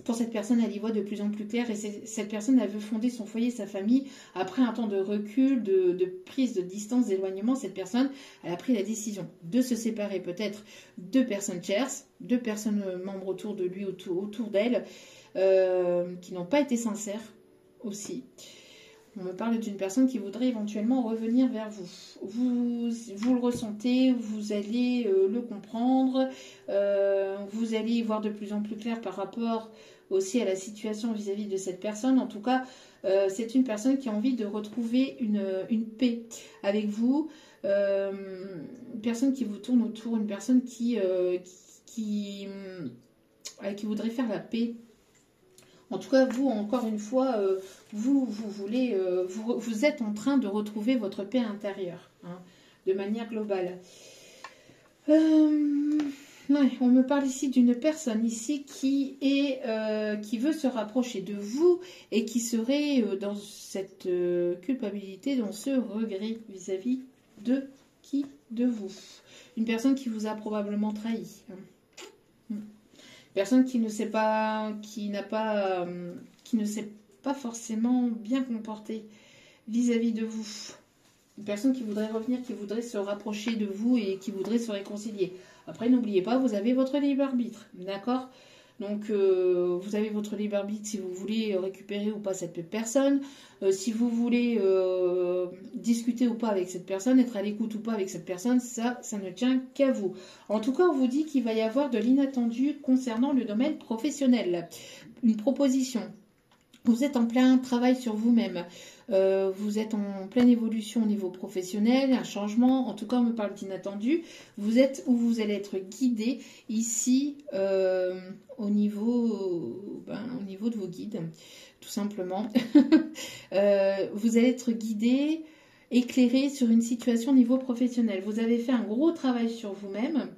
Pour cette personne, elle y voit de plus en plus clair et cette personne, elle veut fonder son foyer, sa famille. Après un temps de recul, de prise de distance, d'éloignement, cette personne, elle a pris la décision de se séparer peut-être de personnes tierces, de personnes membres autour de lui, autour d'elle, qui n'ont pas été sincères aussi. On me parle d'une personne qui voudrait éventuellement revenir vers vous. Vous le ressentez, vous allez le comprendre, vous allez y voir de plus en plus clair par rapport aussi à la situation vis-à-vis de cette personne. En tout cas, c'est une personne qui a envie de retrouver une paix avec vous, une personne qui vous tourne autour, une personne qui voudrait faire la paix. En tout cas, vous, encore une fois, vous êtes en train de retrouver votre paix intérieure, hein, de manière globale. Ouais, on me parle ici d'une personne ici qui veut se rapprocher de vous et qui serait dans cette culpabilité, dans ce regret vis-à-vis de qui? De vous. Une personne qui vous a probablement trahi. Personne qui ne s'est pas forcément bien comportée vis-à-vis de vous. Une personne qui voudrait revenir, qui voudrait se rapprocher de vous et qui voudrait se réconcilier. Après, n'oubliez pas, vous avez votre libre arbitre, d'accord? Donc, vous avez votre libre arbitre si vous voulez récupérer ou pas cette personne, si vous voulez discuter ou pas avec cette personne, être à l'écoute ou pas avec cette personne, ça ne tient qu'à vous. En tout cas, on vous dit qu'il va y avoir de l'inattendu concernant le domaine professionnel. Une proposition. Vous êtes en plein travail sur vous-même. Vous êtes en pleine évolution au niveau professionnel, un changement. En tout cas, on me parle d'inattendu. Vous êtes où vous allez être guidé ici au niveau de vos guides, tout simplement. Vous allez être guidé, éclairé sur une situation au niveau professionnel. Vous avez fait un gros travail sur vous-même,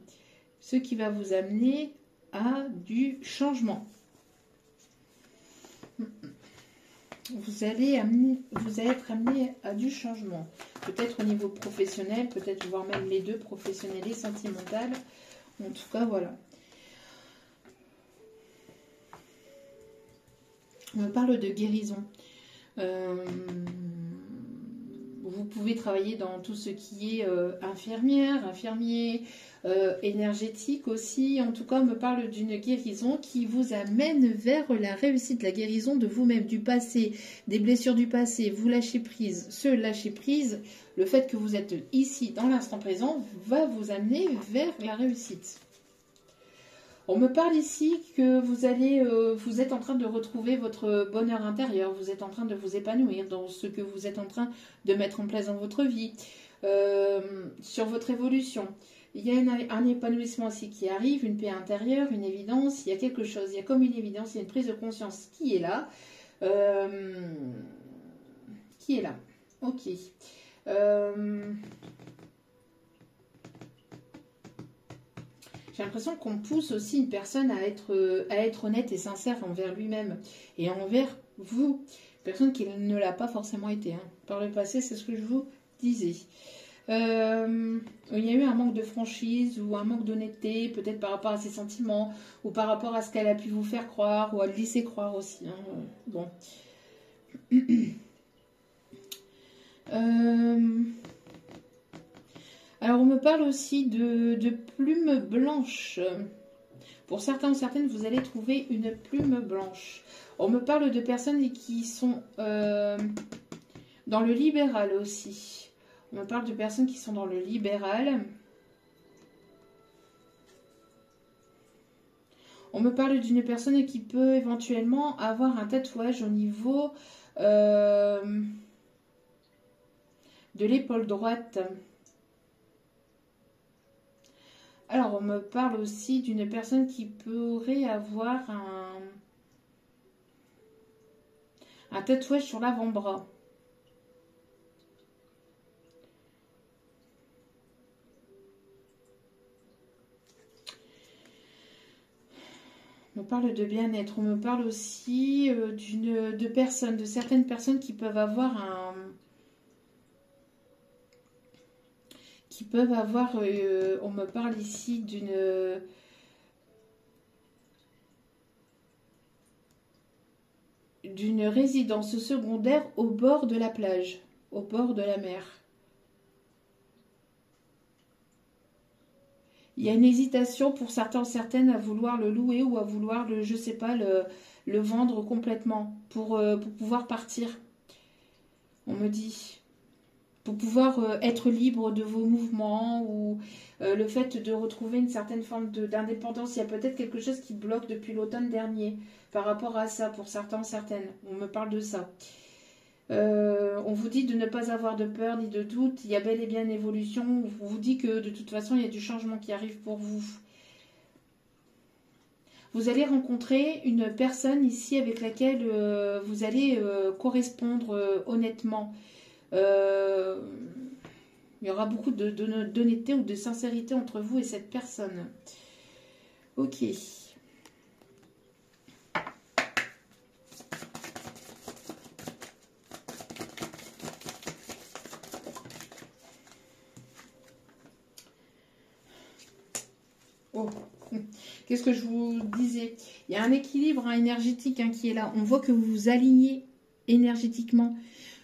ce qui va vous amener à du changement. Vous allez être amené à du changement. Peut-être au niveau professionnel, peut-être voire même les deux, professionnel et sentimental. En tout cas, voilà. On me parle de guérison. Vous pouvez travailler dans tout ce qui est infirmière, infirmier, énergétique aussi. En tout cas, on me parle d'une guérison qui vous amène vers la réussite, la guérison de vous-même, du passé, des blessures du passé. Vous lâchez prise. Ce lâcher prise, le fait que vous êtes ici dans l'instant présent, va vous amener vers la réussite. On me parle ici que vous êtes en train de retrouver votre bonheur intérieur, vous êtes en train de vous épanouir dans ce que vous êtes en train de mettre en place dans votre vie, sur votre évolution. Il y a un épanouissement aussi qui arrive, une paix intérieure, une évidence, il y a quelque chose, il y a comme une évidence, il y a une prise de conscience qui est là. Ok. J'ai l'impression qu'on pousse aussi une personne à être honnête et sincère envers lui-même et envers vous. Personne qui ne l'a pas forcément été. Hein. Par le passé, c'est ce que je vous disais. Il y a eu un manque de franchise ou un manque d'honnêteté, peut-être par rapport à ses sentiments ou par rapport à ce qu'elle a pu vous faire croire ou à le laisser croire aussi. Hein. Bon. Alors, on me me parle aussi de plumes blanches. Pour certains ou certaines, vous allez trouver une plume blanche. On me parle de personnes qui sont dans le libéral aussi. On me parle de personnes qui sont dans le libéral. On me parle d'une personne qui peut éventuellement avoir un tatouage au niveau de l'épaule droite. Alors, on me parle aussi d'une personne qui pourrait avoir un tatouage sur l'avant-bras. On me parle de bien-être. On me parle aussi de certaines personnes qui peuvent avoir on me parle ici d'une résidence secondaire au bord de la plage, au bord de la mer. Il y a une hésitation pour certains, certaines à vouloir le louer ou à vouloir je sais pas, le vendre complètement pour pouvoir partir. On me dit, pour pouvoir être libre de vos mouvements ou le fait de retrouver une certaine forme d'indépendance. Il y a peut-être quelque chose qui bloque depuis l'automne dernier par rapport à ça pour certains, certaines. On me parle de ça. On vous dit de ne pas avoir de peur ni de doute. Il y a bel et bien une évolution. On vous dit que de toute façon, il y a du changement qui arrive pour vous. Vous allez rencontrer une personne ici avec laquelle vous allez correspondre honnêtement. Il y aura beaucoup d'honnêteté ou de sincérité entre vous et cette personne. Ok. Oh. Qu'est-ce que je vous disais? Il y a un équilibre énergétique qui est là. On voit que vous vous alignez énergétiquement.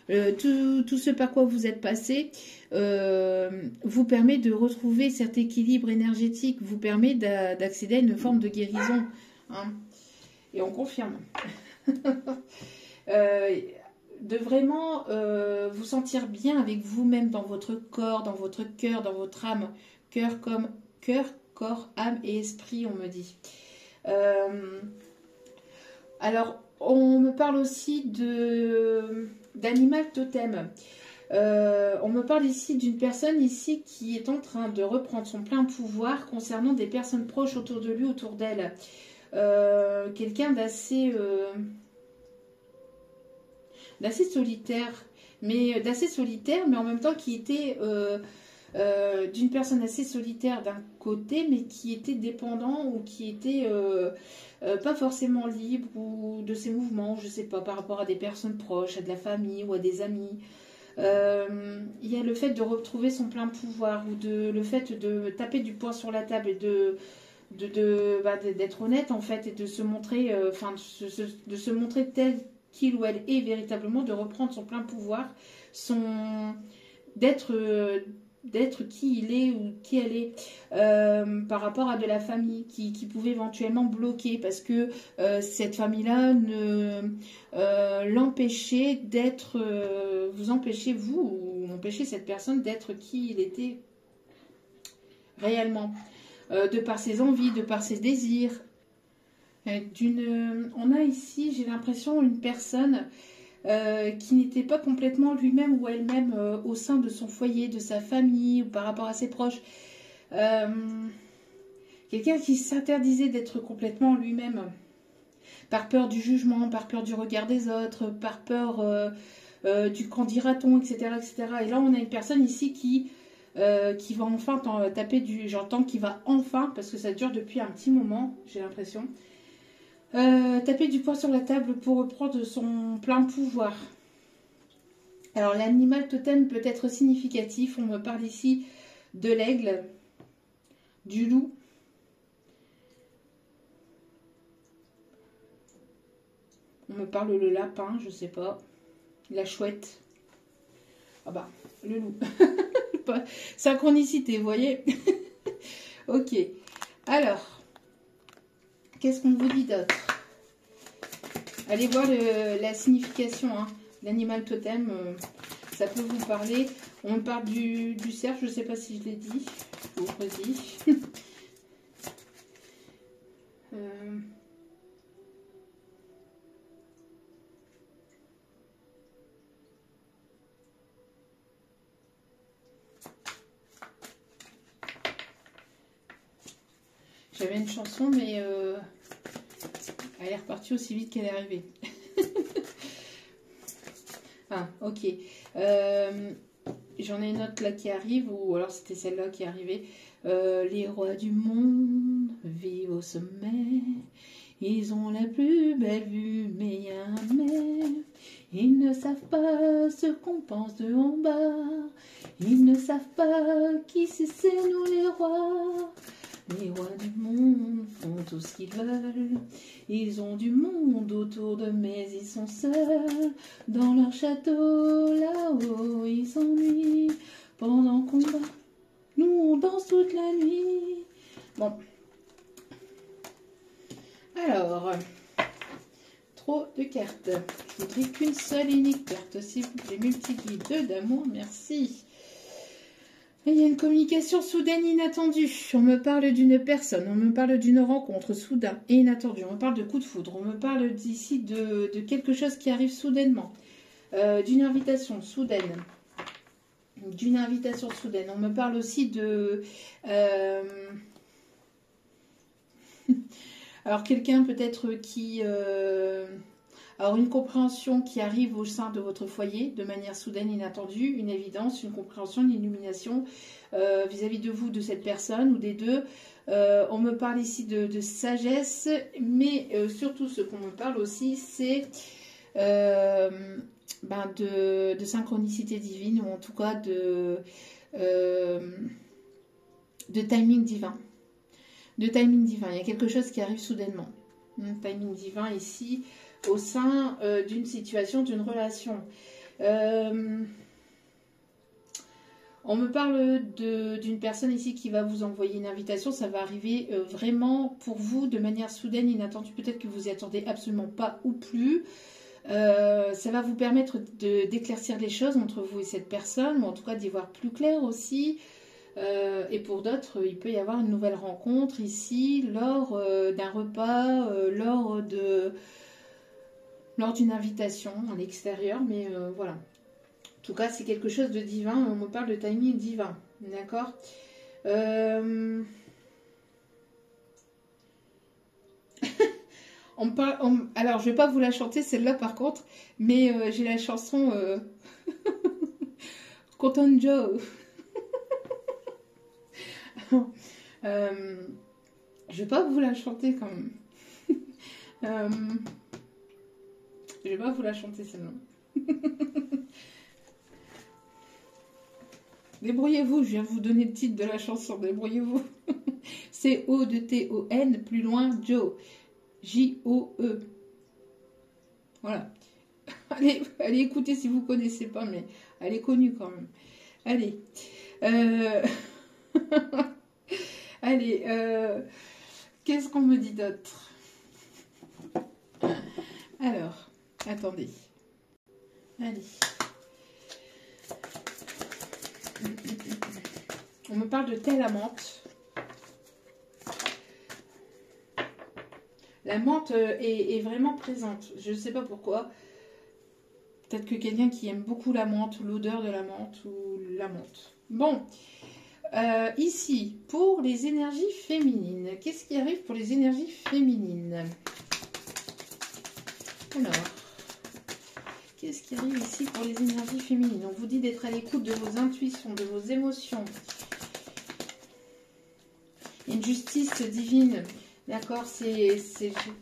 Tout ce par quoi vous êtes passé vous permet de retrouver cet équilibre énergétique, vous permet d'accéder à une forme de guérison. Hein. Et on confirme. De vraiment vous sentir bien avec vous-même dans votre corps, dans votre cœur, dans votre âme. Cœur, corps, âme et esprit, on me dit. Alors, on me parle aussi d'animal totem. On me parle ici d'une personne ici qui est en train de reprendre son plein pouvoir concernant des personnes proches autour de lui, autour d'elle. Quelqu'un d'assez solitaire, mais en même temps qui était d'une personne assez solitaire d'un côté, mais qui était dépendant ou qui était pas forcément libre ou de ses mouvements, je sais pas, par rapport à des personnes proches, à de la famille ou à des amis. Il y a le fait de retrouver son plein pouvoir ou le fait de taper du poing sur la table et d'être honnête en fait et de se montrer, de se montrer tel qu'il ou elle est véritablement, de reprendre son plein pouvoir, d'être qui il est ou qui elle est par rapport à de la famille qui pouvait éventuellement bloquer parce que cette famille-là l'empêchait d'être, vous empêchez vous ou empêchez cette personne d'être qui il était réellement, de par ses envies, de par ses désirs. On a ici, j'ai l'impression, une personne qui n'était pas complètement lui-même ou elle-même au sein de son foyer, de sa famille ou par rapport à ses proches. Quelqu'un qui s'interdisait d'être complètement lui-même par peur du jugement, par peur du regard des autres, par peur du qu'en dira-t-on, etc., etc. Et là, on a une personne ici qui va enfin taper j'entends qu'il va enfin, parce que ça dure depuis un petit moment, j'ai l'impression, taper du poing sur la table pour reprendre son plein pouvoir. Alors l'animal totem peut être significatif. On me parle ici de l'aigle, du loup. On me parle le lapin, je sais pas. La chouette. Ah bah, le loup. Synchronicité, vous voyez. Ok. Alors, qu'est-ce qu'on vous dit d'autre? Allez voir la signification, hein. L'animal totem, ça peut vous parler. On parle du cerf, je ne sais pas si je l'ai dit. Je vous redis. J'avais une chanson, mais elle est repartie aussi vite qu'elle est arrivée. Ah, ok. J'en ai une autre là qui arrive, ou alors c'était celle-là qui est arrivée. Les rois du monde vivent au sommet. Ils ont la plus belle vue, mais il y a un mais. Ils ne savent pas ce qu'on pense de en bas. Ils ne savent pas qui c'est nous les rois. Les rois du monde font tout ce qu'ils veulent. Ils ont du monde autour d'eux, mais ils sont seuls. Dans leur château, là-haut, ils s'ennuient. Pendant qu'on bat, nous on danse toute la nuit. Bon. Alors, trop de cartes. Je voudrais qu'une seule et unique carte, s'il vous plaît. Multi-guide d'amour, merci. Il y a une communication soudaine inattendue. On me parle d'une personne, on me parle d'une rencontre soudaine et inattendue. On me parle de coup de foudre, on me parle d'ici de quelque chose qui arrive soudainement. D'une invitation soudaine. D'une invitation soudaine. On me parle aussi de... Alors quelqu'un peut-être qui... Alors une compréhension qui arrive au sein de votre foyer de manière soudaine, inattendue, une évidence, une compréhension, une illumination vis-à-vis de vous, de cette personne ou des deux. On me parle ici de sagesse, mais surtout ce qu'on me parle aussi, c'est de synchronicité divine, ou en tout cas de timing divin. De timing divin, il y a quelque chose qui arrive soudainement. Timing divin ici, au sein d'une situation, d'une relation. On me parle d'une personne ici qui va vous envoyer une invitation. Ça va arriver vraiment pour vous de manière soudaine, inattendue. Peut-être que vous y attendez absolument pas ou plus. Ça va vous permettre d'éclaircir les choses entre vous et cette personne, ou en tout cas d'y voir plus clair aussi. Et pour d'autres, il peut y avoir une nouvelle rencontre ici, lors d'un repas, lors d'une invitation à l'extérieur, mais voilà. En tout cas, c'est quelque chose de divin. On me parle de timing divin, d'accord. Alors, je vais pas vous la chanter, celle-là, par contre, mais j'ai la chanson Cotton Joe. Je vais pas vous la chanter quand même. Je vais pas vous la chanter celle-là. Débrouillez-vous, je viens vous donner le titre de la chanson, débrouillez-vous. C'est O-T-O-N, plus loin, Joe. J-O-E. Voilà. Allez écouter si vous ne connaissez pas, mais elle est connue quand même. Allez. Allez, qu'est-ce qu'on me dit d'autre? Alors, attendez. Allez. On me parle de telle amante. La menthe est vraiment présente. Je ne sais pas pourquoi. Peut-être que quelqu'un qui aime beaucoup la menthe, ou l'odeur de la menthe, ou la menthe. Bon. Ici, pour les énergies féminines. Qu'est-ce qui arrive pour les énergies féminines? Alors, qu'est-ce qui arrive ici pour les énergies féminines? On vous dit d'être à l'écoute de vos intuitions, de vos émotions. Une justice divine. D'accord, c'est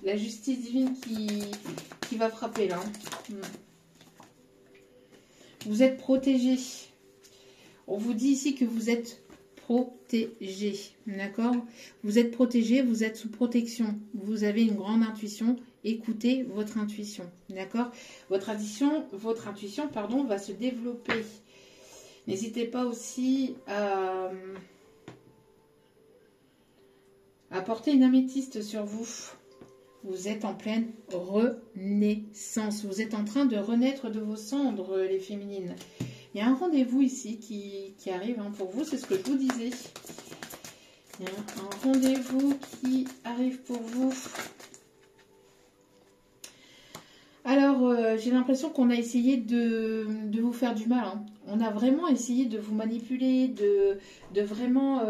la justice divine qui va frapper là. Vous êtes protégé. On vous dit ici que vous êtes protégé. D'accord? Vous êtes protégé, vous êtes sous protection. Vous avez une grande intuition. Écoutez votre intuition. D'accord? Votre intuition, va se développer. N'hésitez pas aussi à porter une améthyste sur vous. Vous êtes en pleine renaissance. Vous êtes en train de renaître de vos cendres, les féminines. Il y a un rendez-vous ici qui arrive hein, pour vous, c'est ce que je vous disais. Il y a un rendez-vous qui arrive pour vous. Alors, j'ai l'impression qu'on a essayé de vous faire du mal. Hein. On a vraiment essayé de vous manipuler, de vraiment...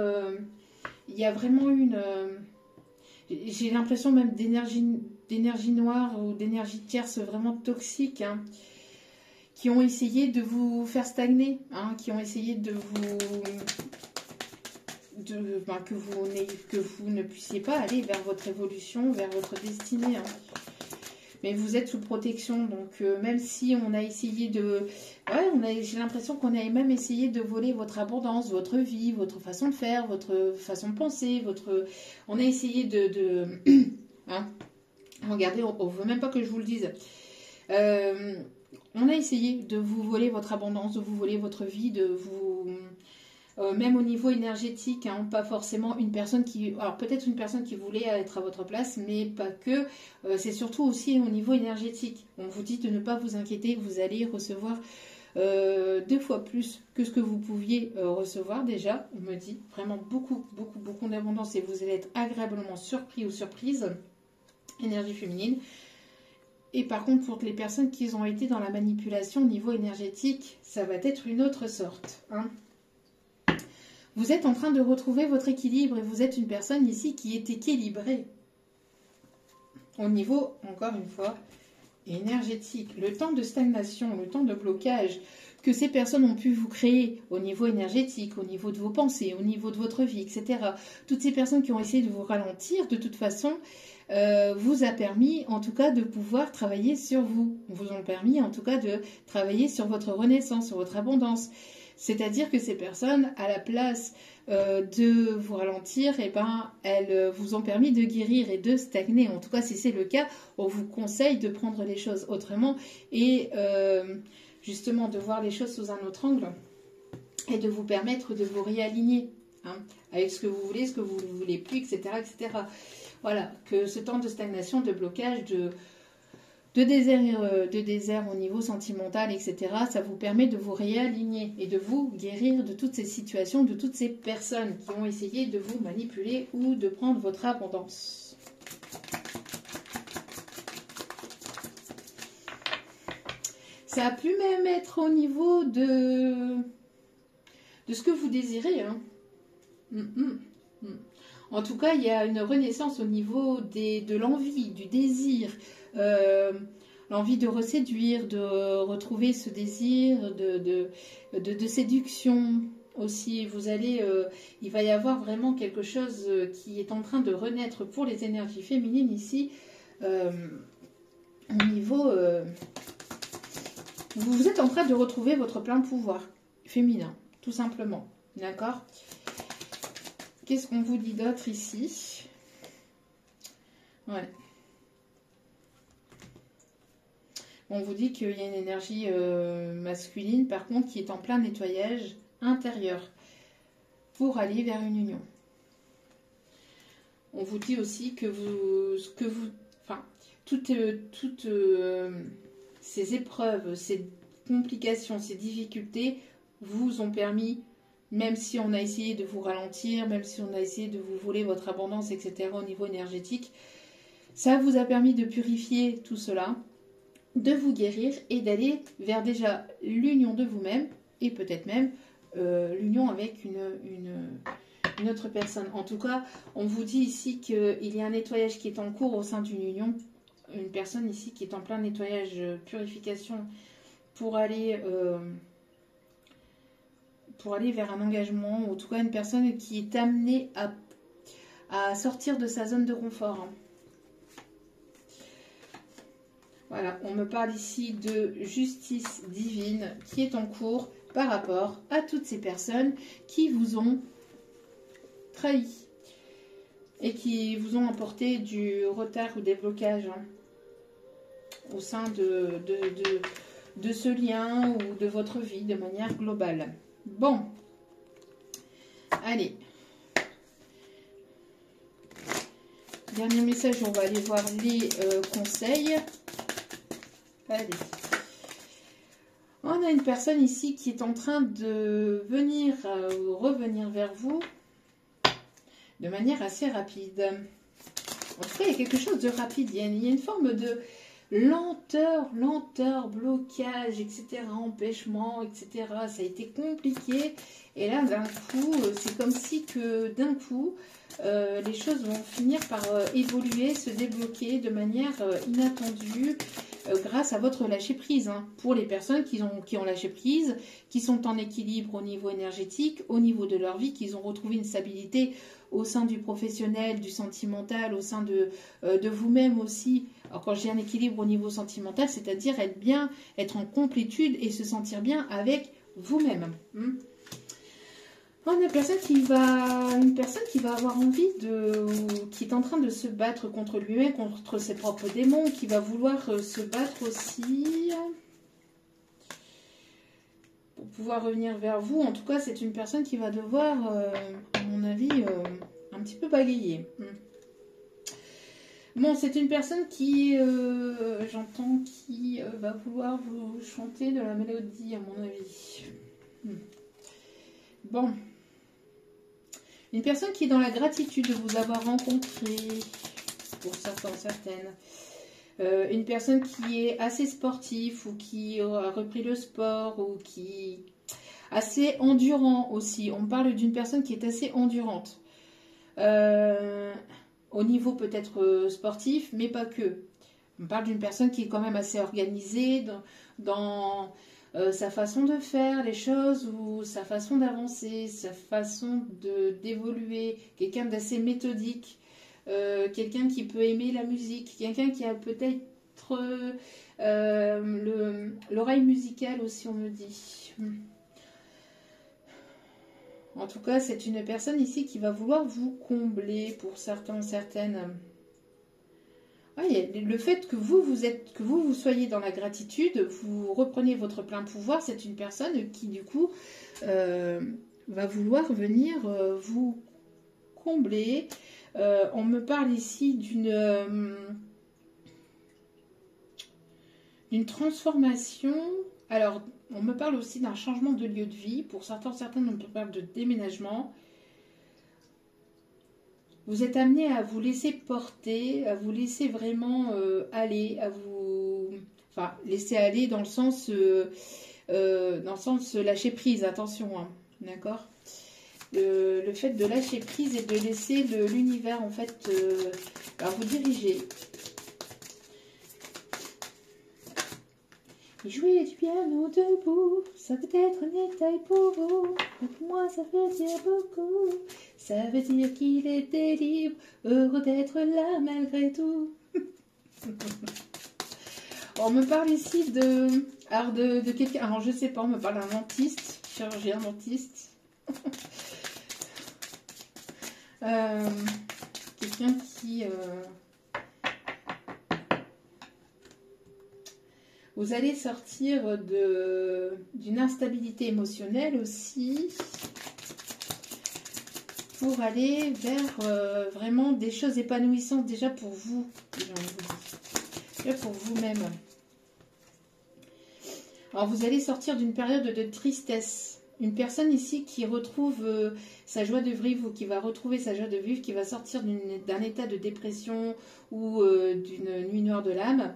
il y a vraiment une... j'ai l'impression même d'énergie noire ou d'énergie tierce vraiment toxique, hein, qui ont essayé de vous faire stagner, hein, qui ont essayé de vous... que vous ne puissiez pas aller vers votre évolution, vers votre destinée. Hein. Mais vous êtes sous protection, donc même si on a essayé de... Ouais, j'ai l'impression qu'on a même essayé de voler votre abondance, votre vie, votre façon de faire, votre façon de penser, on a essayé hein. Regardez, on ne veut même pas que je vous le dise. On a essayé de vous voler votre abondance, de vous voler votre vie, de vous... même au niveau énergétique, hein, pas forcément une personne qui... Alors peut-être une personne qui voulait être à votre place, mais pas que. C'est surtout aussi au niveau énergétique. On vous dit de ne pas vous inquiéter, vous allez recevoir 2 fois plus que ce que vous pouviez recevoir déjà. On me dit vraiment beaucoup d'abondance et vous allez être agréablement surpris ou surprise. Énergie féminine. Et par contre, pour les personnes qui ont été dans la manipulation au niveau énergétique, ça va être une autre sorte, hein. Vous êtes en train de retrouver votre équilibre et vous êtes une personne ici qui est équilibrée. Au niveau, encore une fois, énergétique. Le temps de stagnation, le temps de blocage que ces personnes ont pu vous créer au niveau énergétique, au niveau de vos pensées, au niveau de votre vie, etc. Toutes ces personnes qui ont essayé de vous ralentir, de toute façon, vous a permis en tout cas de pouvoir travailler sur vous. Vous ont permis en tout cas de travailler sur votre renaissance, sur votre abondance. C'est-à-dire que ces personnes, à la place de vous ralentir, eh ben, elles vous ont permis de guérir et de stagner. En tout cas, si c'est le cas, on vous conseille de prendre les choses autrement et justement de voir les choses sous un autre angle et de vous permettre de vous réaligner hein, avec ce que vous voulez, ce que vous ne voulez plus, etc., etc. Voilà, que ce temps de stagnation, de blocage, de désert au niveau sentimental, etc. Ça vous permet de vous réaligner et de vous guérir de toutes ces situations, de toutes ces personnes qui ont essayé de vous manipuler ou de prendre votre abondance. Ça a pu même être au niveau de ce que vous désirez. Hein. En tout cas, il y a une renaissance au niveau de l'envie, du désir, l'envie de reséduire, de retrouver ce désir de séduction aussi. Vous allez, il va y avoir vraiment quelque chose qui est en train de renaître pour les énergies féminines ici, au niveau... vous êtes en train de retrouver votre plein pouvoir féminin, tout simplement, d'accord ? Qu'est-ce qu'on vous dit d'autre ici? Ouais. On vous dit qu'il y a une énergie masculine, par contre, qui est en plein nettoyage intérieur pour aller vers une union. On vous dit aussi que toutes ces épreuves, ces complications, ces difficultés vous ont permis, même si on a essayé de vous ralentir, même si on a essayé de vous voler votre abondance, etc. au niveau énergétique, ça vous a permis de purifier tout cela, de vous guérir et d'aller vers déjà l'union de vous-même et peut-être même l'union avec une autre personne. En tout cas, on vous dit ici qu'il y a un nettoyage qui est en cours au sein d'une union. Une personne ici qui est en plein nettoyage, purification pour aller vers un engagement, ou en tout cas une personne qui est amenée à sortir de sa zone de confort. Hein. Voilà, on me parle ici de justice divine qui est en cours par rapport à toutes ces personnes qui vous ont trahi et qui vous ont apporté du retard ou des blocages hein, au sein de ce lien ou de votre vie de manière globale. Bon. Allez. Dernier message, on va aller voir les conseils. Allez. On a une personne ici qui est en train de venir revenir vers vous de manière assez rapide. En tout cas, il y a quelque chose de rapide. Il y a une forme de lenteur, blocage, etc., empêchement, etc. Ça a été compliqué. Et là, d'un coup, c'est comme si que d'un coup, les choses vont finir par évoluer, se débloquer de manière inattendue grâce à votre lâcher prise. Hein, pour les personnes qui ont lâché prise, qui sont en équilibre au niveau énergétique, au niveau de leur vie, qui ont retrouvé une stabilité au sein du professionnel, du sentimental, au sein de vous-même aussi. Alors quand j'ai un équilibre au niveau sentimental, c'est-à-dire être en complétude et se sentir bien avec vous-même. On a une personne qui va avoir envie qui est en train de se battre contre lui-même, contre ses propres démons, qui va vouloir se battre aussi pour pouvoir revenir vers vous. En tout cas, c'est une personne qui va devoir, à mon avis, un petit peu balayer. Bon, c'est une personne qui, j'entends, qui va vouloir vous chanter de la mélodie, à mon avis. Bon. Une personne qui est dans la gratitude de vous avoir rencontré, pour certains, certaines. Une personne qui est assez sportive ou qui a repris le sport ou qui est assez endurant aussi. On parle d'une personne qui est assez endurante. Au niveau peut-être sportif, mais pas que. On parle d'une personne qui est quand même assez organisée dans sa façon de faire les choses ou sa façon d'avancer, sa façon d'évoluer, quelqu'un d'assez méthodique, quelqu'un qui peut aimer la musique, quelqu'un qui a peut-être l'oreille musicale aussi, on me dit. En tout cas, c'est une personne ici qui va vouloir vous combler pour certains, certaines. Oui, le fait que vous soyez dans la gratitude, vous reprenez votre plein pouvoir, c'est une personne qui du coup va vouloir venir vous combler. On me parle ici d'une transformation. Alors, on me parle aussi d'un changement de lieu de vie. Pour certains, certaines, on me parle de déménagement. Vous êtes amené à vous laisser porter, à vous laisser vraiment aller, à vous... Enfin, laisser aller dans le sens lâcher prise, attention, hein, d'accord, le fait de lâcher prise et de laisser l'univers, en fait, vous diriger. Jouer du piano debout, ça peut être un détail pour vous, mais pour moi ça veut dire beaucoup. Ça veut dire qu'il était libre, heureux d'être là malgré tout. On me parle ici de quelqu'un, alors je sais pas, on me parle d'un dentiste, chirurgien dentiste. Quelqu'un qui... Vous allez sortir d'une instabilité émotionnelle aussi pour aller vers vraiment des choses épanouissantes déjà pour vous, déjà pour vous-même. Alors vous allez sortir d'une période de tristesse. Une personne ici qui retrouve sa joie de vivre ou qui va retrouver sa joie de vivre, qui va sortir d'un état de dépression ou d'une nuit noire de l'âme.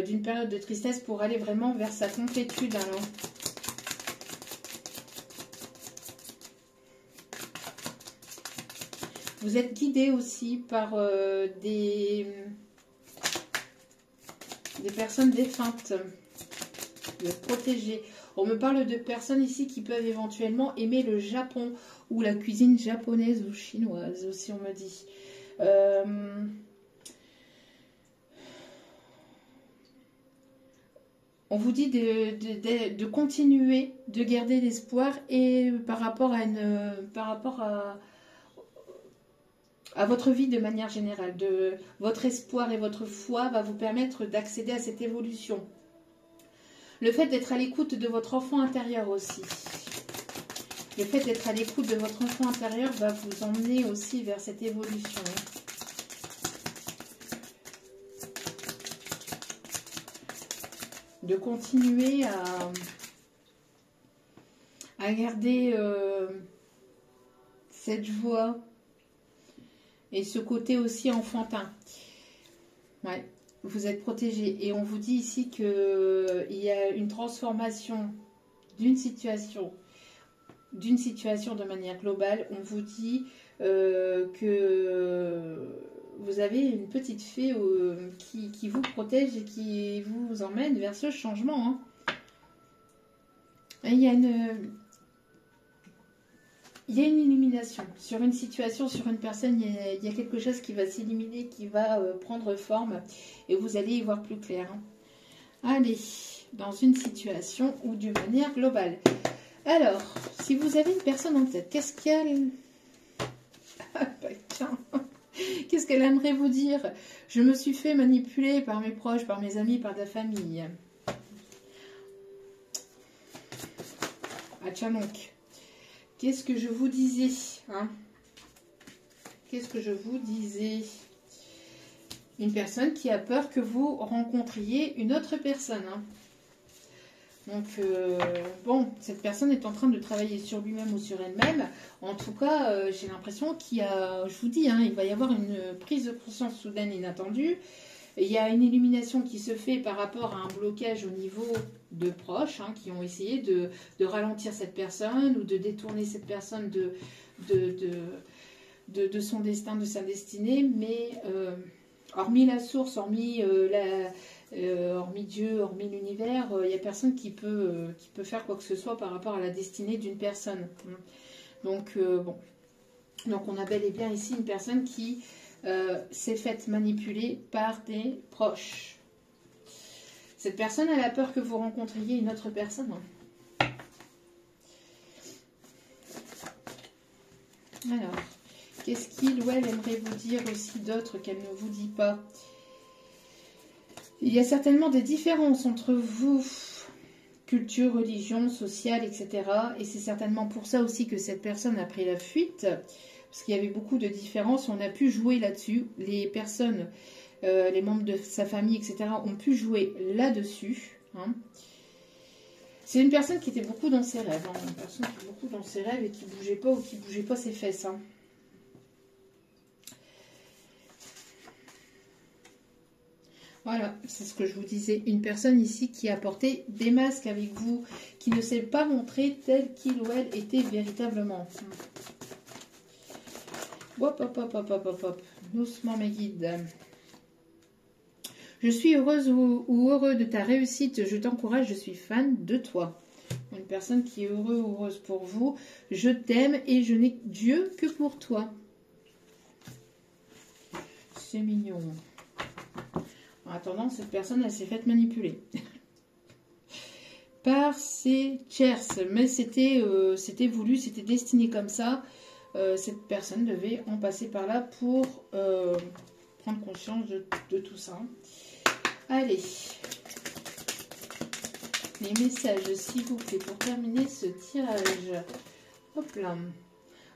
D'une période de tristesse pour aller vraiment vers sa complétude. Alors. Vous êtes guidé aussi par des personnes défuntes, de protéger. On me parle de personnes ici qui peuvent éventuellement aimer le Japon ou la cuisine japonaise ou chinoise aussi, on me dit. On vous dit de continuer, de garder l'espoir et par rapport à votre vie de manière générale. Votre espoir et votre foi va vous permettre d'accéder à cette évolution. Le fait d'être à l'écoute de votre enfant intérieur aussi. Le fait d'être à l'écoute de votre enfant intérieur va vous emmener aussi vers cette évolution. De continuer à garder cette joie et ce côté aussi enfantin. Ouais, vous êtes protégé. Et on vous dit ici qu'il y a une transformation d'une situation de manière globale. On vous dit que vous avez une petite fée qui vous protège et qui vous emmène vers ce changement. Hein. Et il y a une illumination sur une situation, sur une personne. Il y a quelque chose qui va s'illuminer, qui va prendre forme et vous allez y voir plus clair. Hein. Allez, dans une situation ou d'une manière globale. Alors, si vous avez une personne en tête, qu'est-ce qu'elle... Qu'est-ce qu'elle aimerait vous dire? Je me suis fait manipuler par mes proches, par mes amis, par la famille. Ah tiens donc. Qu'est-ce que je vous disais hein? Qu'est-ce que je vous disais? Une personne qui a peur que vous rencontriez une autre personne. Hein. Donc, bon, cette personne est en train de travailler sur lui-même ou sur elle-même. En tout cas, j'ai l'impression qu'il y a, je vous dis, hein, il va y avoir une prise de conscience soudaine inattendue. Il y a une illumination qui se fait par rapport à un blocage au niveau de proches hein, qui ont essayé de ralentir cette personne ou de détourner cette personne de son destin, de sa destinée. Mais hormis la source, hormis Dieu, hormis l'univers, il n'y a personne qui peut faire quoi que ce soit par rapport à la destinée d'une personne. Donc, bon. Donc, on a bel et bien ici une personne qui s'est faite manipuler par des proches. Cette personne, elle a peur que vous rencontriez une autre personne. Alors, qu'est-ce qu'il ou elle aimerait vous dire aussi d'autre qu'elle ne vous dit pas ? Il y a certainement des différences entre vous, culture, religion, sociale, etc. Et c'est certainement pour ça aussi que cette personne a pris la fuite, parce qu'il y avait beaucoup de différences. On a pu jouer là-dessus. Les personnes, les membres de sa famille, etc. ont pu jouer là-dessus. Hein. C'est une personne qui était beaucoup dans ses rêves. Hein. Une personne qui est beaucoup dans ses rêves et qui ne bougeait pas ou qui ne bougeait pas ses fesses. Hein. Voilà, c'est ce que je vous disais. Une personne ici qui a porté des masques avec vous, qui ne s'est pas montrée telle qu'il ou elle était véritablement. Hop, hop, hop, hop, hop, hop, hop. Doucement mes guides. Je suis heureuse ou heureux de ta réussite. Je t'encourage, je suis fan de toi. Une personne qui est heureuse pour vous. Je t'aime et je n'ai Dieu que pour toi. C'est mignon. En attendant, cette personne, elle s'est faite manipuler. Par ses tierces. Mais c'était voulu, c'était destiné comme ça. Cette personne devait en passer par là pour prendre conscience de tout ça. Allez. Les messages, s'il vous plaît, pour terminer ce tirage. Hop là.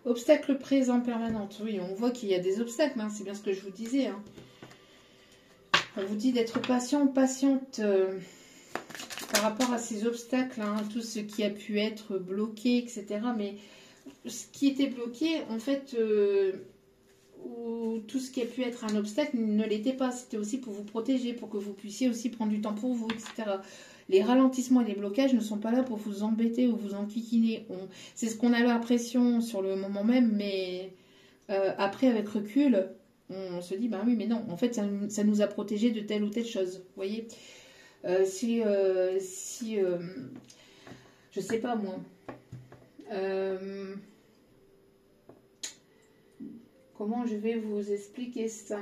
Obstacle présent permanent. Oui, on voit qu'il y a des obstacles. Hein, c'est bien ce que je vous disais. Hein. On vous dit d'être patient, patiente par rapport à ces obstacles, hein, tout ce qui a pu être bloqué, etc. Mais ce qui était bloqué, en fait, ou tout ce qui a pu être un obstacle ne l'était pas. C'était aussi pour vous protéger, pour que vous puissiez aussi prendre du temps pour vous, etc. Les ralentissements et les blocages ne sont pas là pour vous embêter ou vous enquiquiner. C'est ce qu'on a l'impression sur le moment même, mais après, avec recul... on se dit, bah oui, mais non, en fait, ça nous a protégés de telle ou telle chose. Vous voyez, si je sais pas moi, comment je vais vous expliquer ça?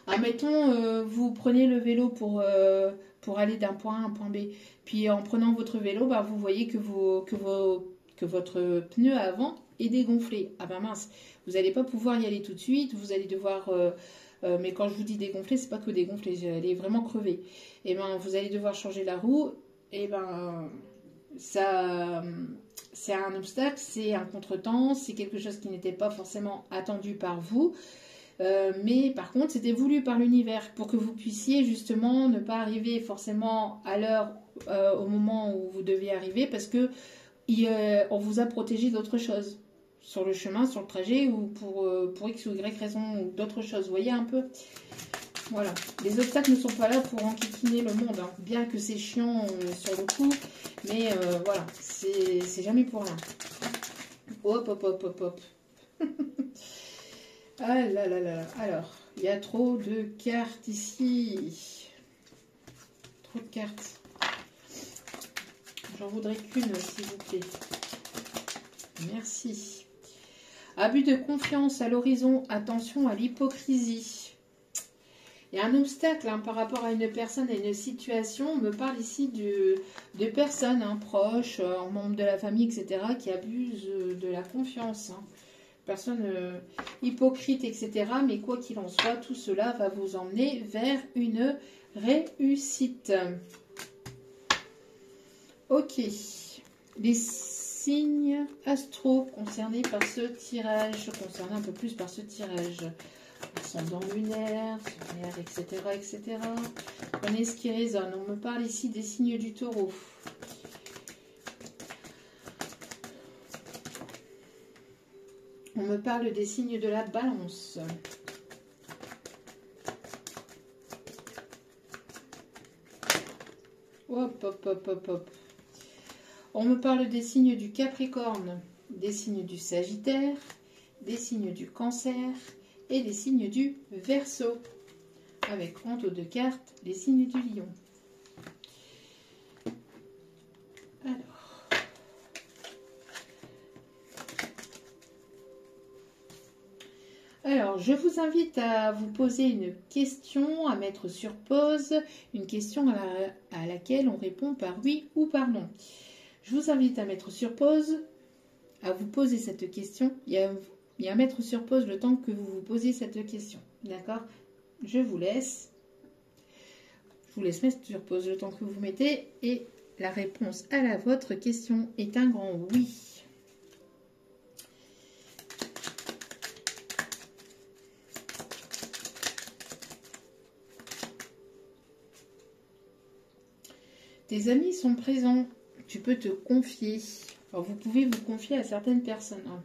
Admettons, vous prenez le vélo pour aller d'un point A à un point B. Puis en prenant votre vélo, bah, vous voyez que votre pneu avant est dégonflé. Ah ben mince, vous n'allez pas pouvoir y aller tout de suite, vous allez devoir... mais quand je vous dis dégonflé, c'est pas que dégonflé, elle est vraiment crevée. Et ben vous allez devoir changer la roue et ben ça, c'est un obstacle, c'est un contretemps, c'est quelque chose qui n'était pas forcément attendu par vous. Mais par contre, c'était voulu par l'univers pour que vous puissiez justement ne pas arriver forcément à l'heure au moment où vous deviez arriver parce que on vous a protégé d'autres choses sur le chemin, sur le trajet ou pour X ou Y raison ou d'autres choses. Vous voyez un peu? Voilà. Les obstacles ne sont pas là pour enquiquiner le monde, hein. Bien que c'est chiant sur le coup, mais voilà, c'est jamais pour rien. Hop, hop, hop, hop, hop. Ah là là là. Alors, il y a trop de cartes ici. Trop de cartes. J'en voudrais qu'une, s'il vous plaît. Merci. Abus de confiance à l'horizon. Attention à l'hypocrisie. Il y a un obstacle hein, par rapport à une personne, à une situation. On me parle ici de personnes hein, proches, membres de la famille, etc., qui abusent de la confiance. Hein. Personne hypocrite, etc. Mais quoi qu'il en soit, tout cela va vous emmener vers une réussite. Ok. Les signes astro concernés par ce tirage, concernés un peu plus par ce tirage. Ascendant lunaire, solaire, etc., etc. Prenez ce qui résonne. On me parle ici des signes du taureau. On me parle des signes de la balance. Hop, hop, hop, hop, hop. On me parle des signes du Capricorne, des signes du Sagittaire, des signes du Cancer et des signes du Verseau. Avec en dos de cartes, les signes du Lion. Alors, je vous invite à vous poser une question, à mettre sur pause, une question à laquelle on répond par oui ou par non. Je vous invite à mettre sur pause, à vous poser cette question et à mettre sur pause le temps que vous vous posez cette question. D'accord? Je vous laisse mettre sur pause le temps que vous mettez et la réponse à votre question est un grand oui. Tes amis sont présents, tu peux te confier. Alors vous pouvez vous confier à certaines personnes. Hein.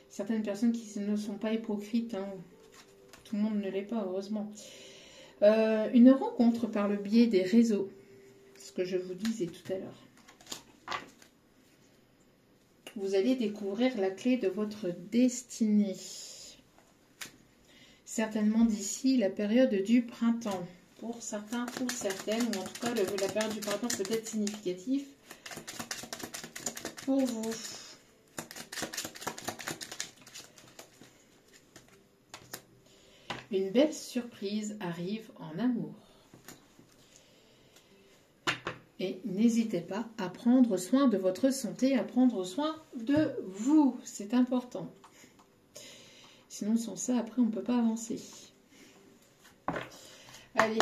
Certaines personnes qui ne sont pas hypocrites. Hein. Tout le monde ne l'est pas, heureusement. Une rencontre par le biais des réseaux. Ce que je vous disais tout à l'heure. Vous allez découvrir la clé de votre destinée. Certainement d'ici la période du printemps. Pour certains ou certaines, ou en tout cas la période du printemps peut être significatif pour vous. Une belle surprise arrive en amour. Et n'hésitez pas à prendre soin de votre santé, à prendre soin de vous. C'est important. Sinon, sans ça, après, on ne peut pas avancer. Allez.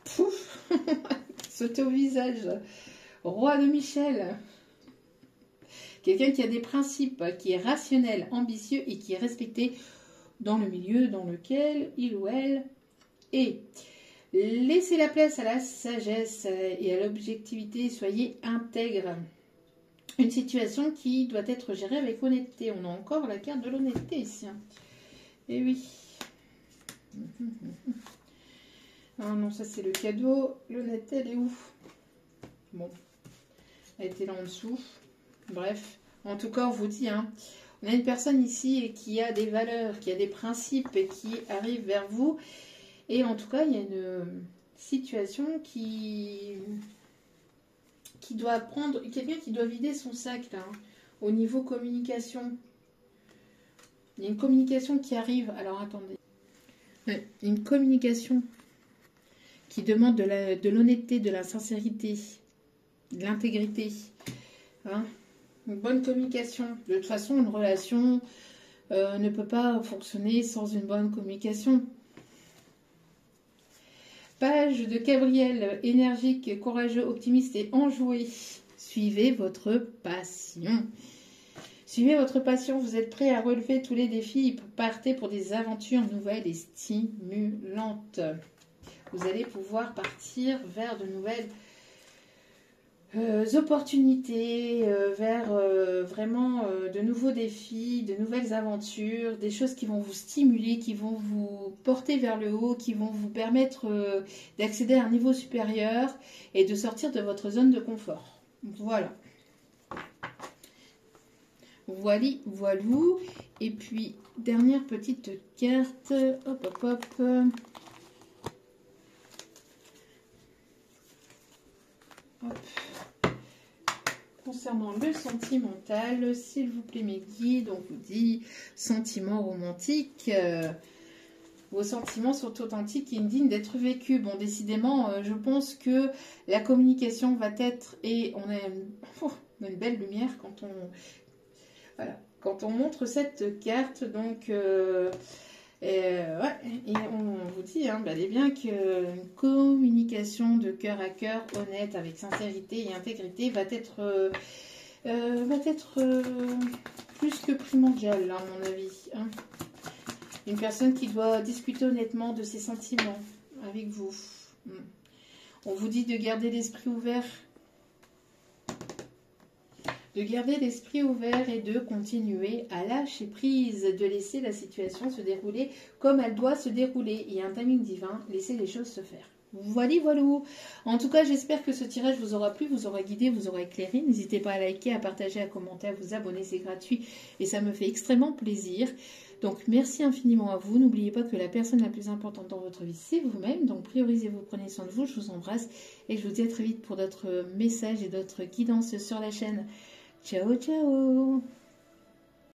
Pouf. Sauter au visage. Roi de Michel. Quelqu'un qui a des principes, qui est rationnel, ambitieux et qui est respecté dans le milieu dans lequel il ou elle est. Laissez la place à la sagesse et à l'objectivité. Soyez intègre. Une situation qui doit être gérée avec honnêteté. On a encore la carte de l'honnêteté ici. Et oui. Ah non, ça c'est le cadeau. L'honnêteté, elle est où? Bon. Elle était là en dessous. Bref. En tout cas, on vous dit, hein, on a une personne ici qui a des valeurs, qui a des principes et qui arrive vers vous. Et en tout cas, il y a une situation qui doit prendre, quelqu'un qui doit vider son sac là, hein, au niveau communication. Il y a une communication qui arrive. Alors attendez. Une communication qui demande de l'honnêteté, de la sincérité, de l'intégrité. Hein, une bonne communication. De toute façon, une relation ne peut pas fonctionner sans une bonne communication. page de Gabriel, énergique, courageux, optimiste et enjoué. Suivez votre passion. Suivez votre passion, vous êtes prêt à relever tous les défis et partez pour des aventures nouvelles et stimulantes. Vous allez pouvoir partir vers de nouvelles opportunités, vers vraiment de nouveaux défis, de nouvelles aventures, des choses qui vont vous stimuler, qui vont vous porter vers le haut, qui vont vous permettre d'accéder à un niveau supérieur et de sortir de votre zone de confort. Voilà. Voili, voilou. Et puis, dernière petite carte. Hop, hop, hop. Hop. Concernant le sentimental, s'il vous plaît mes guides, on vous dit sentiments romantiques. Vos sentiments sont authentiques et dignes d'être vécus. Bon, décidément, je pense que la communication va être... Et on a une belle lumière quand on... Voilà, quand on montre cette carte, donc... ouais, et on vous dit bel et bien qu'une communication de cœur à cœur, honnête, avec sincérité et intégrité, va être plus que primordiale, à mon avis. Une personne qui doit discuter honnêtement de ses sentiments avec vous. On vous dit de garder l'esprit ouvert. De garder l'esprit ouvert et de continuer à lâcher prise, de laisser la situation se dérouler comme elle doit se dérouler. Il y a un timing divin, laissez les choses se faire. Voilà, voilà. En tout cas, j'espère que ce tirage vous aura plu, vous aura guidé, vous aura éclairé. N'hésitez pas à liker, à partager, à commenter, à vous abonner, c'est gratuit et ça me fait extrêmement plaisir. Donc, merci infiniment à vous. N'oubliez pas que la personne la plus importante dans votre vie, c'est vous-même. Donc, priorisez-vous, prenez soin de vous. Je vous embrasse et je vous dis à très vite pour d'autres messages et d'autres guidances sur la chaîne. Ciao, ciao!